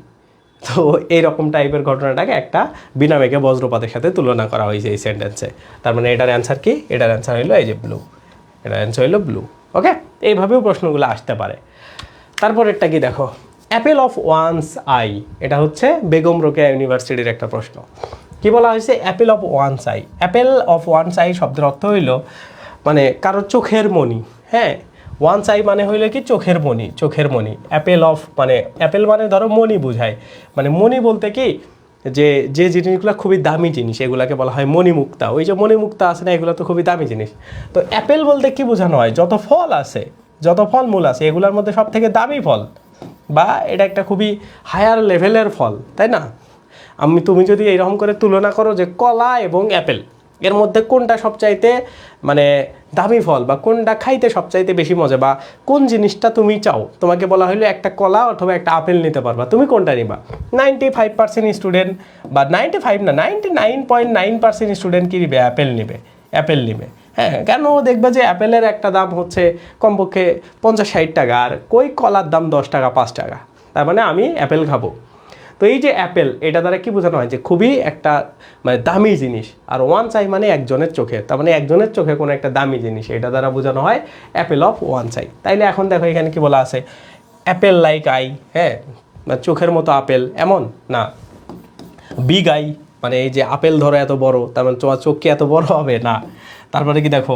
তো এইরকম টাইপের ঘটনাটাকে একটা বিনা বেগে বজ্রপাতের সাথে তুলনা করা হয়েছে এই সেন্টেন্সে। তার মানে এটার অ্যান্সার কি, এটার অ্যান্সার হইলো এই যে ব্লু, এটার অ্যান্সার হইলো ব্লু। ওকে, এইভাবেও প্রশ্নগুলো আসতে পারে। তারপরেরটা কি দেখো, অ্যাপেল অফ ওয়ানস আই, এটা হচ্ছে বেগম রোকেয়া ইউনিভার্সিটির একটা প্রশ্ন। কি বলা হয়েছে, apple of one's eye. Apple of one's eye শব্দের অর্থ হইল মানে কারো চোখের মণি। হ্যাঁ, ওয়ানস আই মানে হইল কি চোখের মণি, চোখের মণি। অ্যাপেল অফ মানে অ্যাপেল মানে ধরো মণি বোঝায়, মানে মণি বলতে কি যে যে জিনিসগুলো খুবই দামি জিনিস এগুলাকে বলা হয় মণিমুক্তা। ওই যে মণিমুক্তা আছে না, এগুলো তো খুবই দামি জিনিস। তো অ্যাপেল বলতে কি বোঝানো হয়, যত ফল আছে, যত ফলমূল আছে এগুলোর মধ্যে সব থেকে দামি ফল, বা এটা একটা খুবই হায়ার লেভেলের ফল, তাই না? তুমি যদি এইরকম করে তুলনা করো যে কলা এবং অ্যাপেল, এর মধ্যে কোনটা সবচাইতে মানে দামি ফল, বা কোনটা খাইতে সবচাইতে বেশি মজা, বা কোন জিনিসটা তুমি চাও, তোমাকে বলা হলো একটা কলা অথবা একটা আপেল নিতে পারবা, তুমি কোনটা নিবা? 95% স্টুডেন্ট, বা 95 না 99.9% স্টুডেন্ট কি নিবে? অ্যাপেল নিবে, অ্যাপেল নিবে। হ্যাঁ, কেন? দেখবে যে অ্যাপেলের একটা দাম হচ্ছে কমপক্ষে 50-60 টাকা, আর কই কলার দাম 10 টাকা 5 টাকা। তার মানে আমি অ্যাপেল খাবো। তো এই যে অ্যাপেল, এটা দ্বারা কি বোঝানো হয় যে খুবই একটা মানে দামি জিনিস। আর ওয়ানস আই মানে একজনের চোখে, তার মানে একজনের চোখে কোনো একটা দামি জিনিস, এটা দ্বারা বোঝানো হয় অ্যাপেল অফ ওয়ানস আই। তাইলে এখন দেখো এখানে কি বলা আছে, অ্যাপেল লাইক আই, হ্যাঁ, চোখের মতো আপেল এমন না। বিগ আই মানে এই যে আপেল ধরো এত বড়, তার মানে তোমার চোখ কি এত বড় হবে? না। তারপরে কি দেখো,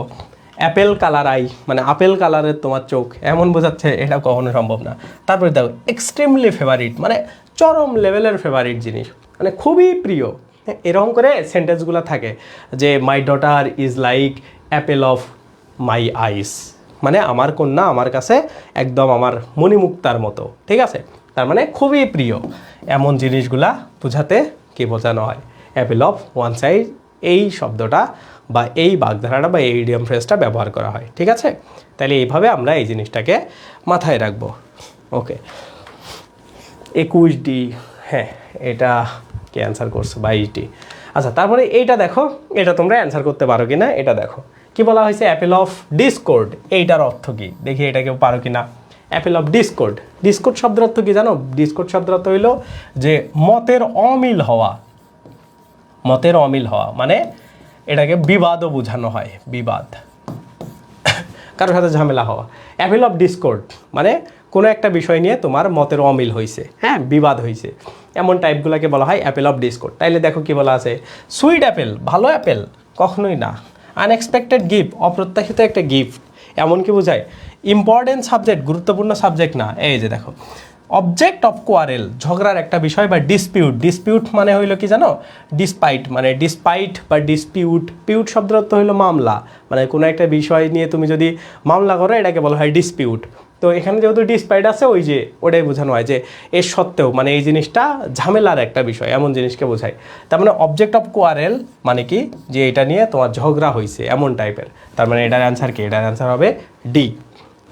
অ্যাপেল কালার আই মানে আপেল কালারের তোমার চোখ, এমন বোঝাচ্ছে? এটা কখনো সম্ভব না। তারপরে দেখো এক্সট্রিমলি ফেভারিট মানে চরম লেভেলের ফেভারিট জিনিস, মানে খুবই প্রিয়। এরকম করে সেন্টেন্সগুলো থাকে যে my daughter is like apple of my eyes, মানে আমার কন্যা আমার কাছে একদম আমার মণিমুক্তার মতো, ঠিক আছে? তার মানে খুবই প্রিয়। এমন জিনিসগুলা বোঝাতে কি বোঝানো হয়? অ্যাপেল অফ ওয়ান সাইড, এই শব্দটা বা এই বাগধারাটা বা এই ইডিয়াম ফ্রেজটা ব্যবহার করা হয়, ঠিক আছে? তাহলে এইভাবে আমরা এই জিনিসটাকে মাথায় রাখবো। ওকে, 21D, হ্যাঁ এটা কে অ্যান্সার করছে? 22D। আচ্ছা, তারপরে এইটা দেখো, এটা তোমরা অ্যান্সার করতে পারো কি না এটা দেখো। কি বলা হয়েছে? Apple of Discord. এইটার অর্থ কি দেখি, এটা কেউ পারো কি না? অ্যাপেল অফ ডিসকর্ড, ডিসকর্ড শব্দের অর্থ কি জানো? ডিসকর্ড শব্দের অর্থ হইল যে মতের অমিল হওয়া, মতের অমিল হওয়া, মানে এটাকে বিবাদও বোঝানো হয়, বিবাদ, কারোর সাথে ঝামেলা হওয়া। অ্যাপেল অফ ডিসকর্ড মানে কোনো একটা বিষয় নিয়ে তোমার মতের অমিল হয়েছে, হ্যাঁ, বিবাদ হয়েছে, এমন টাইপগুলোকে বলা হয় অ্যাপেল অফ ডিসকর্ড। তাইলে দেখো কি বলা আছে, সুইট অ্যাপেল, ভালো অ্যাপেল, কখনোই না। আনএক্সপেক্টেড গিফট, অপ্রত্যাশিত একটা গিফট, এমন কি বোঝায়? ইম্পর্টেন্ট সাবজেক্ট, গুরুত্বপূর্ণ সাবজেক্ট না। এই যে দেখো অবজেক্ট অফ কোয়ারেল, ঝগড়ার একটা বিষয়, বা ডিসপিউট, ডিসপিউট মানে হইলো কি জানো? ডিসপাইট মানে ডিসপাইট বা ডিসপিউট, পিউট শব্দের অর্থ হইলো মামলা, মানে কোনো একটা বিষয় নিয়ে তুমি যদি মামলা করো এটাকে বলা হয় ডিসপিউট। তো এখানে যেহেতু ডিসপাইট আছে, ওই যে ওটাই বোঝানো হয় যে এর সত্ত্বেও, মানে এই জিনিসটা ঝামেলার একটা বিষয়, এমন জিনিসকে বোঝায়। তার মানে অবজেক্ট অফ কোয়ারেল মানে কি, যে এটা নিয়ে তোমার ঝগড়া হয়েছে এমন টাইপের। তার মানে এটার অ্যান্সার কি? এটার অ্যান্সার হবে ডি।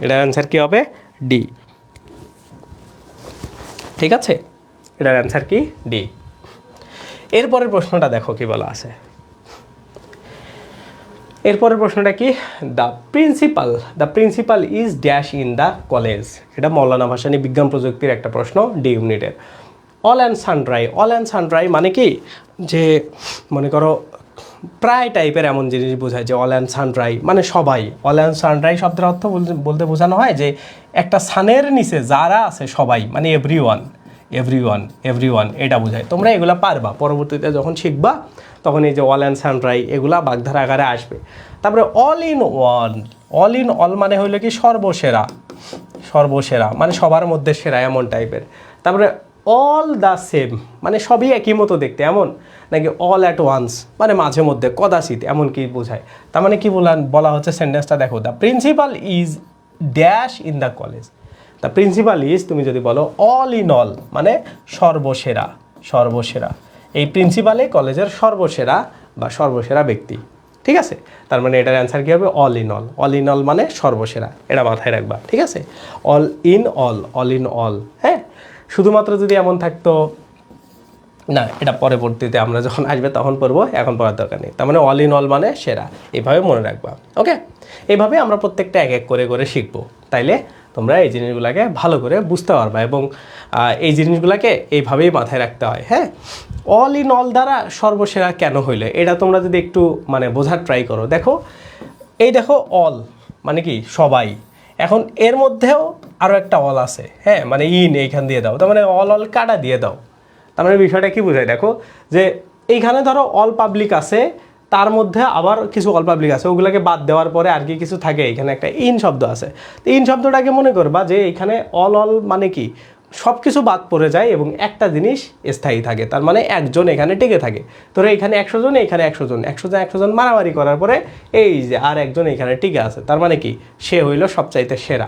এটার অ্যান্সার কি হবে? ডি, ঠিক আছে? এটার অ্যান্সার কি? ডি। এরপরের প্রশ্নটা দেখো কি বলা আছে। এরপরের প্রশ্নটা কি? The principal is dash in the college. এটা মৌলানা ভাসানী বিজ্ঞান প্রযুক্তির একটা প্রশ্ন, ডি ইউনিটের। অল অ্যান্ড সানড্রাই, অল অ্যান্ড সানড্রাই মানে কি, যে মনে করো প্রায় টাইপের এমন জিনিস বোঝায় যে অল অ্যান্ড সানড্রাই মানে সবাই। অল অ্যান্ড সানড্রাই শব্দের অর্থ বলতে বোঝানো হয় যে একটা সানের নিচে যারা আছে সবাই, মানে এভরিওয়ান, এভরিওয়ান, এভরিওয়ান, এটা বোঝায়। তোমরা এগুলা পারবা, পরবর্তীতে যখন শিখবা তখন এই যে অল অ্যান্ড সানড্রাই এগুলা বাগধারা আকারে আসবে। তারপরে all in one, all in all মানে হইলো কি সর্বসেরা, সর্বসেরা মানে সবার মধ্যে সেরা, এমন টাইপের। তারপরে অল দ্য সেম মানে সবই একই মতো দেখতে, এমন নাকি অল অ্যাট ওয়ান্স মানে মাঝে মধ্যে, কদাচিৎ, এমন কি বোঝায়? তার মানে কি বলা হচ্ছে সেন্টেন্সটা দেখো, the principal is dash in the college. The principal is, তুমি যদি বলো অল ইন অল মানে সর্বসেরা, সর্বসেরা, এই প্রিন্সিপালে কলেজের সর্বসেরা বা সর্বসেরা ব্যক্তি, ঠিক আছে? তার মানে এটার অ্যান্সার কী হবে? All in all. All in all মানে সর্বসেরা, এটা মাথায় রাখবা, ঠিক আছে? All in all, all in all, হ্যাঁ। শুধুমাত্র যদি এমন থাকতো না, এটা পরবর্তীতে আমরা যখন আসবে তখন পড়বো, এখন পড়ার দরকার নেই। তার মানে অল ইন অল মানে সেরা, এইভাবে মনে রাখবা, ওকে? এইভাবে আমরা প্রত্যেকটা এক এক করে করে শিখবো, তাইলে তোমরা এই জিনিসগুলোকে ভালো করে বুঝতে পারবা, এবং এই জিনিসগুলোকে এইভাবেই মাথায় রাখতে হয়, হ্যাঁ। অল ইন অল দ্বারা সর্বসেরা কেন হইলে, এটা তোমরা যদি একটু মানে বোঝার ট্রাই করো, দেখো এই দেখো অল মানে কি সবাই, এখন এর মধ্যেও আরও একটা অল আছে, হ্যাঁ, মানে ইন এইখান দিয়ে দাও, তার মানে অল কাটা দিয়ে দাও। তার মানে বিষয়টা কি বোঝায় দেখো, যে এইখানে ধরো অল পাবলিক আছে, তার মধ্যে আবার কিছু অল পাবলিক আছে, ওগুলোকে বাদ দেওয়ার পরে আর কি কিছু থাকে, এখানে একটা ইন শব্দ আছে। তো ইন শব্দটাকে মনে করবা যে এখানে অল মানে কি, সব কিছু বাদ পড়ে যায় এবং একটা জিনিস স্থায়ী থাকে, তার মানে একজন এখানে টিকে থাকে। ধরো এখানে 100 জন, এখানে 100 জন, 100 জন মারামারি করার পরে এই যে আর একজন এখানে টিকে আছে, তার মানে কি, সে হইল সবচাইতে সেরা।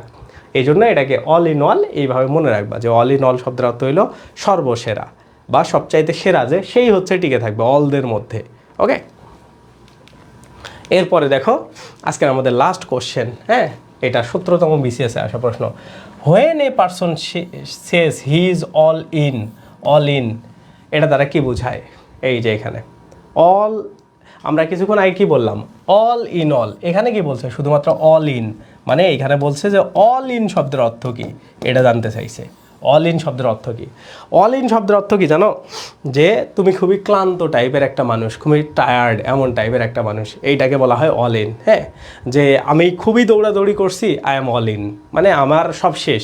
এই জন্য এটাকে অল ইন অল এইভাবে মনে রাখবা, যে অল ইন অল শব্দের অর্থ হইল সর্বসেরা বা সবচাইতে সেরা, যে সেই হচ্ছে টিকে থাকবে অলদের মধ্যে। ওকে, এরপরে দেখো আজকের আমাদের লাস্ট কোশ্চেন, হ্যাঁ, এটা 17তম বিসিএসে আসা প্রশ্ন। When a person Sage he is all in, এটা দ্বারা কি বোঝায়? এই যে এখানে অল, আমরা কিছুক্ষণ আগে কি বললাম, অল ইন অল, এখানে কি বলছে, শুধুমাত্র অল ইন, মানে এখানে বলছে যে অল ইন শব্দের অর্থ কি, এটা জানতে চাইছে। অল ইন শব্দের অর্থ কি? অল ইন শব্দের অর্থ কি জানো? যে তুমি খুবই ক্লান্ত টাইপের একটা মানুষ, খুবই টায়ার্ড এমন টাইপের একটা মানুষ, এইটাকে বলা হয় অল ইন। হ্যাঁ, যে আমি খুবই দৌড়াদৌড়ি করছি, আই এম অল ইন, মানে আমার সব শেষ,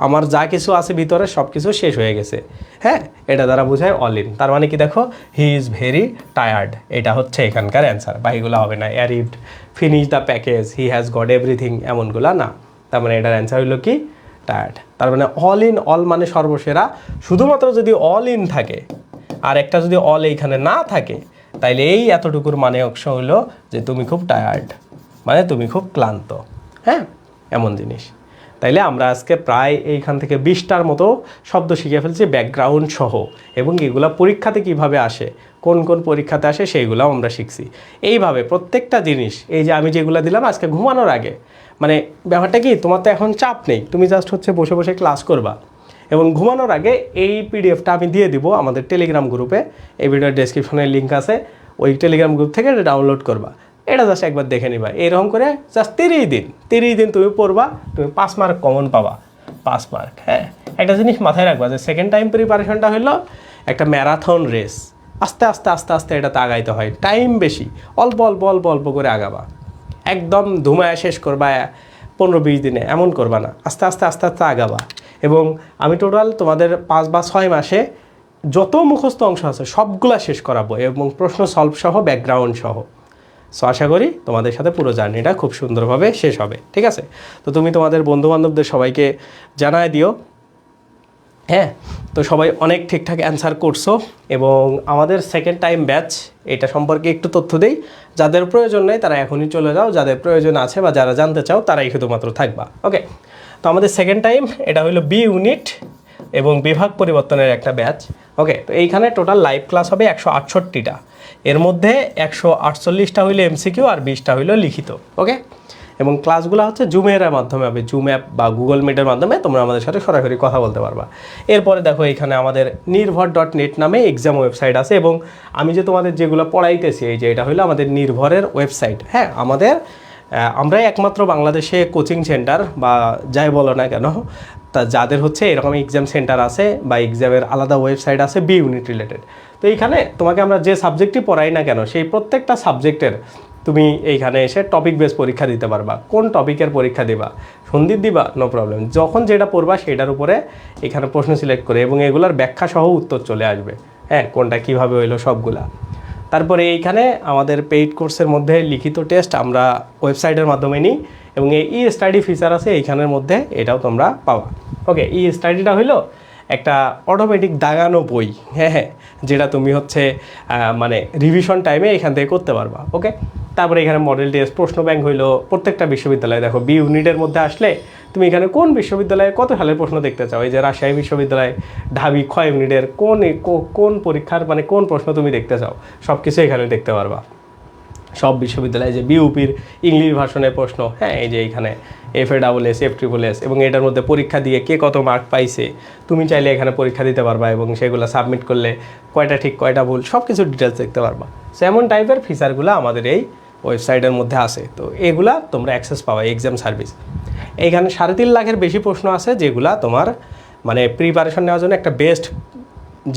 আমার যা কিছু আছে ভিতরে সব কিছু শেষ হয়ে গেছে। হ্যাঁ, এটা দ্বারা বোঝায় অল ইন। তার মানে কি দেখো, হি ইজ ভেরি টায়ার্ড, এটা হচ্ছে এখানকার অ্যান্সার। বাকিগুলো হবে না, arrived, finish the package, he has got everything, এমনগুলা না। তার মানে এটার অ্যান্সার হইল কি, টায়ার্ড। তার মানে অল ইন অল মানে সর্বসেরা, শুধুমাত্র যদি অল ইন থাকে আর একটা যদি অল এইখানে না থাকে, তাইলে এই এতটুকুর মানে অংশ হইল যে তুমি খুব টায়ার্ড, মানে তুমি খুব ক্লান্ত। হ্যাঁ, এমন জিনিস। তাইলে আমরা আজকে প্রায় এইখান থেকে 20টার মতো শব্দ শিখে ফেলছি ব্যাকগ্রাউন্ড সহ, এবং এগুলা পরীক্ষাতে কিভাবে আসে, কোন কোন পরীক্ষাতে আসে সেইগুলাও আমরা শিখছি। এইভাবে প্রত্যেকটা জিনিস, এই যে আমি যেগুলো দিলাম আজকে ঘুমানোর আগে, মানে ব্যাপারটা কি, তোমার তো এখন চাপ নেই, তুমি জাস্ট হচ্ছে বসে বসে ক্লাস করবা, এবং ঘুমানোর আগে এই পিডিএফটা আমি দিয়ে দিব আমাদের টেলিগ্রাম গ্রুপে, এই ভিডিওর ডেসক্রিপশনে লিঙ্ক আছে, ওই টেলিগ্রাম গ্রুপ থেকে এটা ডাউনলোড করবা, এটা জাস্ট একবার দেখে নিবা। এরকম করে জাস্ট 30 দিন তুমি পড়বা, তুমি 5 মার্ক কমন পাবা, 5 মার্ক। হ্যাঁ, একটা জিনিস মাথায় রাখবা, যে সেকেন্ড টাইম প্রিপারেশনটা হলো একটা ম্যারাথন রেস, আস্তে আস্তে আস্তে আস্তে এটাতে আগাইতে হয়, টাইম বেশি, অল্প অল্প অল্প অল্প করে আগাবা, একদম ধুমায় শেষ করবা 15-20 দিনে, এমন করবা না, আস্তে আস্তে আস্তে আস্তে আগাবা। এবং আমি টোটাল তোমাদের 5 বা 6 মাসে যত মুখস্থ অংশ আছে সবগুলা শেষ করাবো, এবং প্রশ্ন সলভ সহ, ব্যাকগ্রাউন্ড সহ। সো আশা করি তোমাদের সাথে পুরো জার্নিটা খুব সুন্দরভাবে শেষ হবে, ঠিক আছে? তো তুমি তোমাদের বন্ধুবান্ধবদের সবাইকে জানায় দিও। হ্যাঁ, তো সবাই অনেক ঠিকঠাক অ্যান্সার করছো, এবং আমাদের সেকেন্ড টাইম ব্যাচ, এটা সম্পর্কে একটু তথ্য দেই। যাদের প্রয়োজন নেই তারা এখনই চলে যাও, যাদের প্রয়োজন আছে বা যারা জানতে চাও তারাই শুধুমাত্র থাকবা। ওকে, তো আমাদের সেকেন্ড টাইম এটা হলো বি ইউনিট এবং বিভাগ পরিবর্তনের একটা ব্যাচ। ওকে, তো এইখানে টোটাল লাইভ ক্লাস হবে 168টা, এর মধ্যে 148টা হইলো এমসিকিউ আর 20টা হইলো লিখিত। ওকে, এবং ক্লাসগুলো হচ্ছে জুমের মাধ্যমে হবে, জুম অ্যাপ বা গুগল মিটের মাধ্যমে তোমরা আমাদের সাথে সরাসরি কথা বলতে পারবা। এরপরে দেখো এখানে আমাদের নির্ভর.নেট নামে এক্সাম ওয়েবসাইট আছে, এবং আমি যে তোমাদের যেগুলো পড়াইতেছি, এই যে এটা হলো আমাদের নির্ভরের ওয়েবসাইট। হ্যাঁ, আমরাই একমাত্র বাংলাদেশে কোচিং সেন্টার বা যাই বলো না কেন, তা যাদের হচ্ছে এরকম এক্সাম সেন্টার আছে বা এক্সামের আলাদা ওয়েবসাইট আছে বি ইউনিট রিলেটেড। তো এইখানে তোমাকে আমরা যে সাবজেক্টই পড়াই না কেন, সেই প্রত্যেকটা সাবজেক্টের তুমি এইখানে এসে টপিক বেস পরীক্ষা দিতে পারবা। কোন টপিকের পরীক্ষা দিবা, সন্ধির দিবা, নো প্রবলেম, যখন যেটা পড়বা সেটার উপরে এখানে প্রশ্ন সিলেক্ট করে, এবং এগুলার ব্যাখ্যা সহ উত্তর চলে আসবে। হ্যাঁ, কোনটা কীভাবে হইলো সবগুলা। তারপরে এইখানে আমাদের পেইড কোর্সের মধ্যে লিখিত টেস্ট আমরা ওয়েবসাইটের মাধ্যমে নিই, এবং এই ই স্টাডি ফিচার আছে এইখানের মধ্যে, এটাও তোমরা পাবা। ওকে, ই স্টাডিটা হইলো একটা অটোমেটিক দাগানো বই, হ্যাঁ, যেটা তুমি হচ্ছে মানে রিভিশন টাইমে এখান থেকে করতে পারবা। ওকে, তারপরে এখানে মডেল টেস্ট, প্রশ্ন ব্যাংক হইলো প্রত্যেকটা বিশ্ববিদ্যালয়ে। দেখো বি ইউনিটের মধ্যে আসলে তুমি এখানে কোন বিশ্ববিদ্যালয়ে কত সালের প্রশ্ন দেখতে চাও, এই যে রাজশাহী বিশ্ববিদ্যালয় ঢাবি খ ইউনিটের কোন পরীক্ষার মানে কোন প্রশ্ন তুমি দেখতে চাও, সব কিছু এখানে দেখতে পারবা। সব বিশ্ববিদ্যালয়ে যে বিউপির ইংলিশ ভার্সনের প্রশ্ন, হ্যাঁ, এই যে এইখানে FASS FSSS, এবং এটার মধ্যে পরীক্ষা দিয়ে কে কত মার্ক পাইছে, তুমি চাইলে এখানে পরীক্ষা দিতে পারবা, এবং সেগুলো সাবমিট করলে কয়টা ঠিক কয়টা ভুল সব কিছু ডিটেলস দেখতে পারবা। সো এমন টাইপের ফিচারগুলো আমাদের এই ওয়েবসাইটের মধ্যে আছে। তো এগুলা তোমরা অ্যাক্সেস পাবা, এক্সাম সার্ভিস। এইখানে 3.5 লাখের বেশি প্রশ্ন আছে, যেগুলা তোমার মানে প্রিপারেশন নেওয়ার জন্য একটা বেস্ট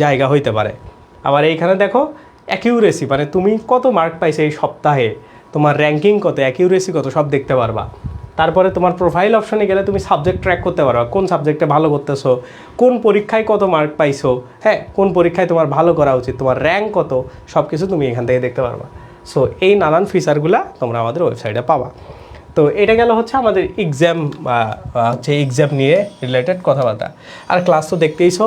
জায়গা হইতে পারে। আবার এইখানে দেখো অ্যাকিউরেসি, মানে তুমি কত মার্ক পাইছে এই সপ্তাহে, তোমার র্যাঙ্কিং কত, অ্যাকিউরেসি কত, সব দেখতে পারবা। তারপরে তোমার প্রোফাইল অপশনে গেলে তুমি সাবজেক্ট ট্র্যাক করতে পারবা, কোন সাবজেক্টে ভালো করতেছো, কোন পরীক্ষায় কত মার্ক পাইছো, হ্যাঁ কোন পরীক্ষায় তোমার ভালো করা উচিত, তোমার র্যাঙ্ক কত, সব কিছু তুমি এখান থেকে দেখতে পারবা। সো এই নানান ফিচারগুলো তোমরা আমাদের ওয়েবসাইটে পাবা। তো এটা গেল হচ্ছে আমাদের এক্সাম হচ্ছে এক্সাম নিয়ে রিলেটেড কথাবার্তা। আর ক্লাস তো দেখতেইছো,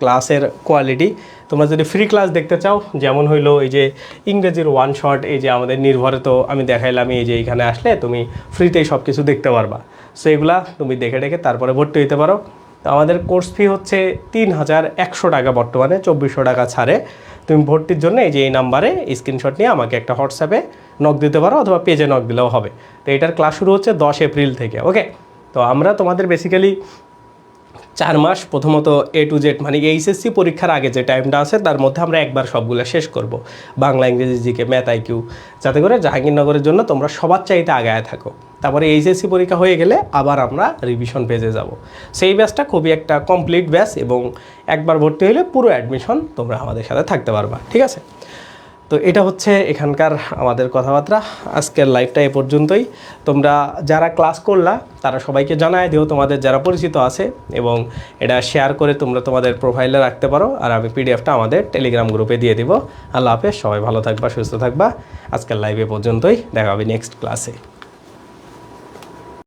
ক্লাসের কোয়ালিটি। তোমরা যদি ফ্রি ক্লাস দেখতে চাও, যেমন হইলো এই যে ইংরেজির ওয়ান শট, এই যে আমাদের নির্ভরে তো আমি দেখাইলাম, এই যে এইখানে আসলে তুমি ফ্রিতেই সব কিছু দেখতে পারবা। সো এগুলা তুমি দেখে দেখে তারপরে ভর্তি হইতে পারো। তো আমাদের কোর্স ফি হচ্ছে 3100 টাকা, বর্তমানে 2400 টাকা ছাড়ে। তুমি ভর্তির জন্য এই যে এই নাম্বারে স্ক্রিনশট নিয়ে আমাকে একটা হোয়াটসঅ্যাপে নক দিতে পারো, অথবা পেজে নক দিলেও হবে। তো এটার ক্লাস শুরু হচ্ছে 10 এপ্রিল থেকে। ওকে, তো আমরা তোমাদের বেসিক্যালি 4 মাস প্রথমত A to Z, মানে এইচএসসি পরীক্ষার আগে যে টাইমটা আছে তার মধ্যে আমরা একবার সবগুলো শেষ করব, বাংলা, ইংরেজি, জিকে, ম্যাথ, আইকিউ, যাতে করে জাহাঙ্গীরনগরের জন্য তোমরা সবার চাইতে আগায় থাকো। তারপরে এইচএসসি পরীক্ষা হয়ে গেলে আবার আমরা রিভিশন পেজে যাব। সেই ব্যাচটা খুবই একটা কমপ্লিট ব্যাচ, এবং একবার ভর্তি হলে পুরো অ্যাডমিশন তোমরা আমাদের সাথে থাকতে পারবা। ঠিক আছে, তো এটা হচ্ছে এখানকার আমাদের কথাবার্তা। আজকের লাইভটা এ পর্যন্তই। তোমরা যারা ক্লাস করলা তারা সবাইকে জানায় দিও, তোমাদের যারা পরিচিত আছে, এবং এটা শেয়ার করে তোমরা তোমাদের প্রোফাইলে রাখতে পারো। আর আমি পিডিএফটা আমাদের টেলিগ্রাম গ্রুপে দিয়ে দিব। আল্লাহ হাফেজ, সবাই ভালো থাকবা, সুস্থ থাকবা। আজকের লাইভ এ পর্যন্তই, দেখা হবে নেক্সট ক্লাসে।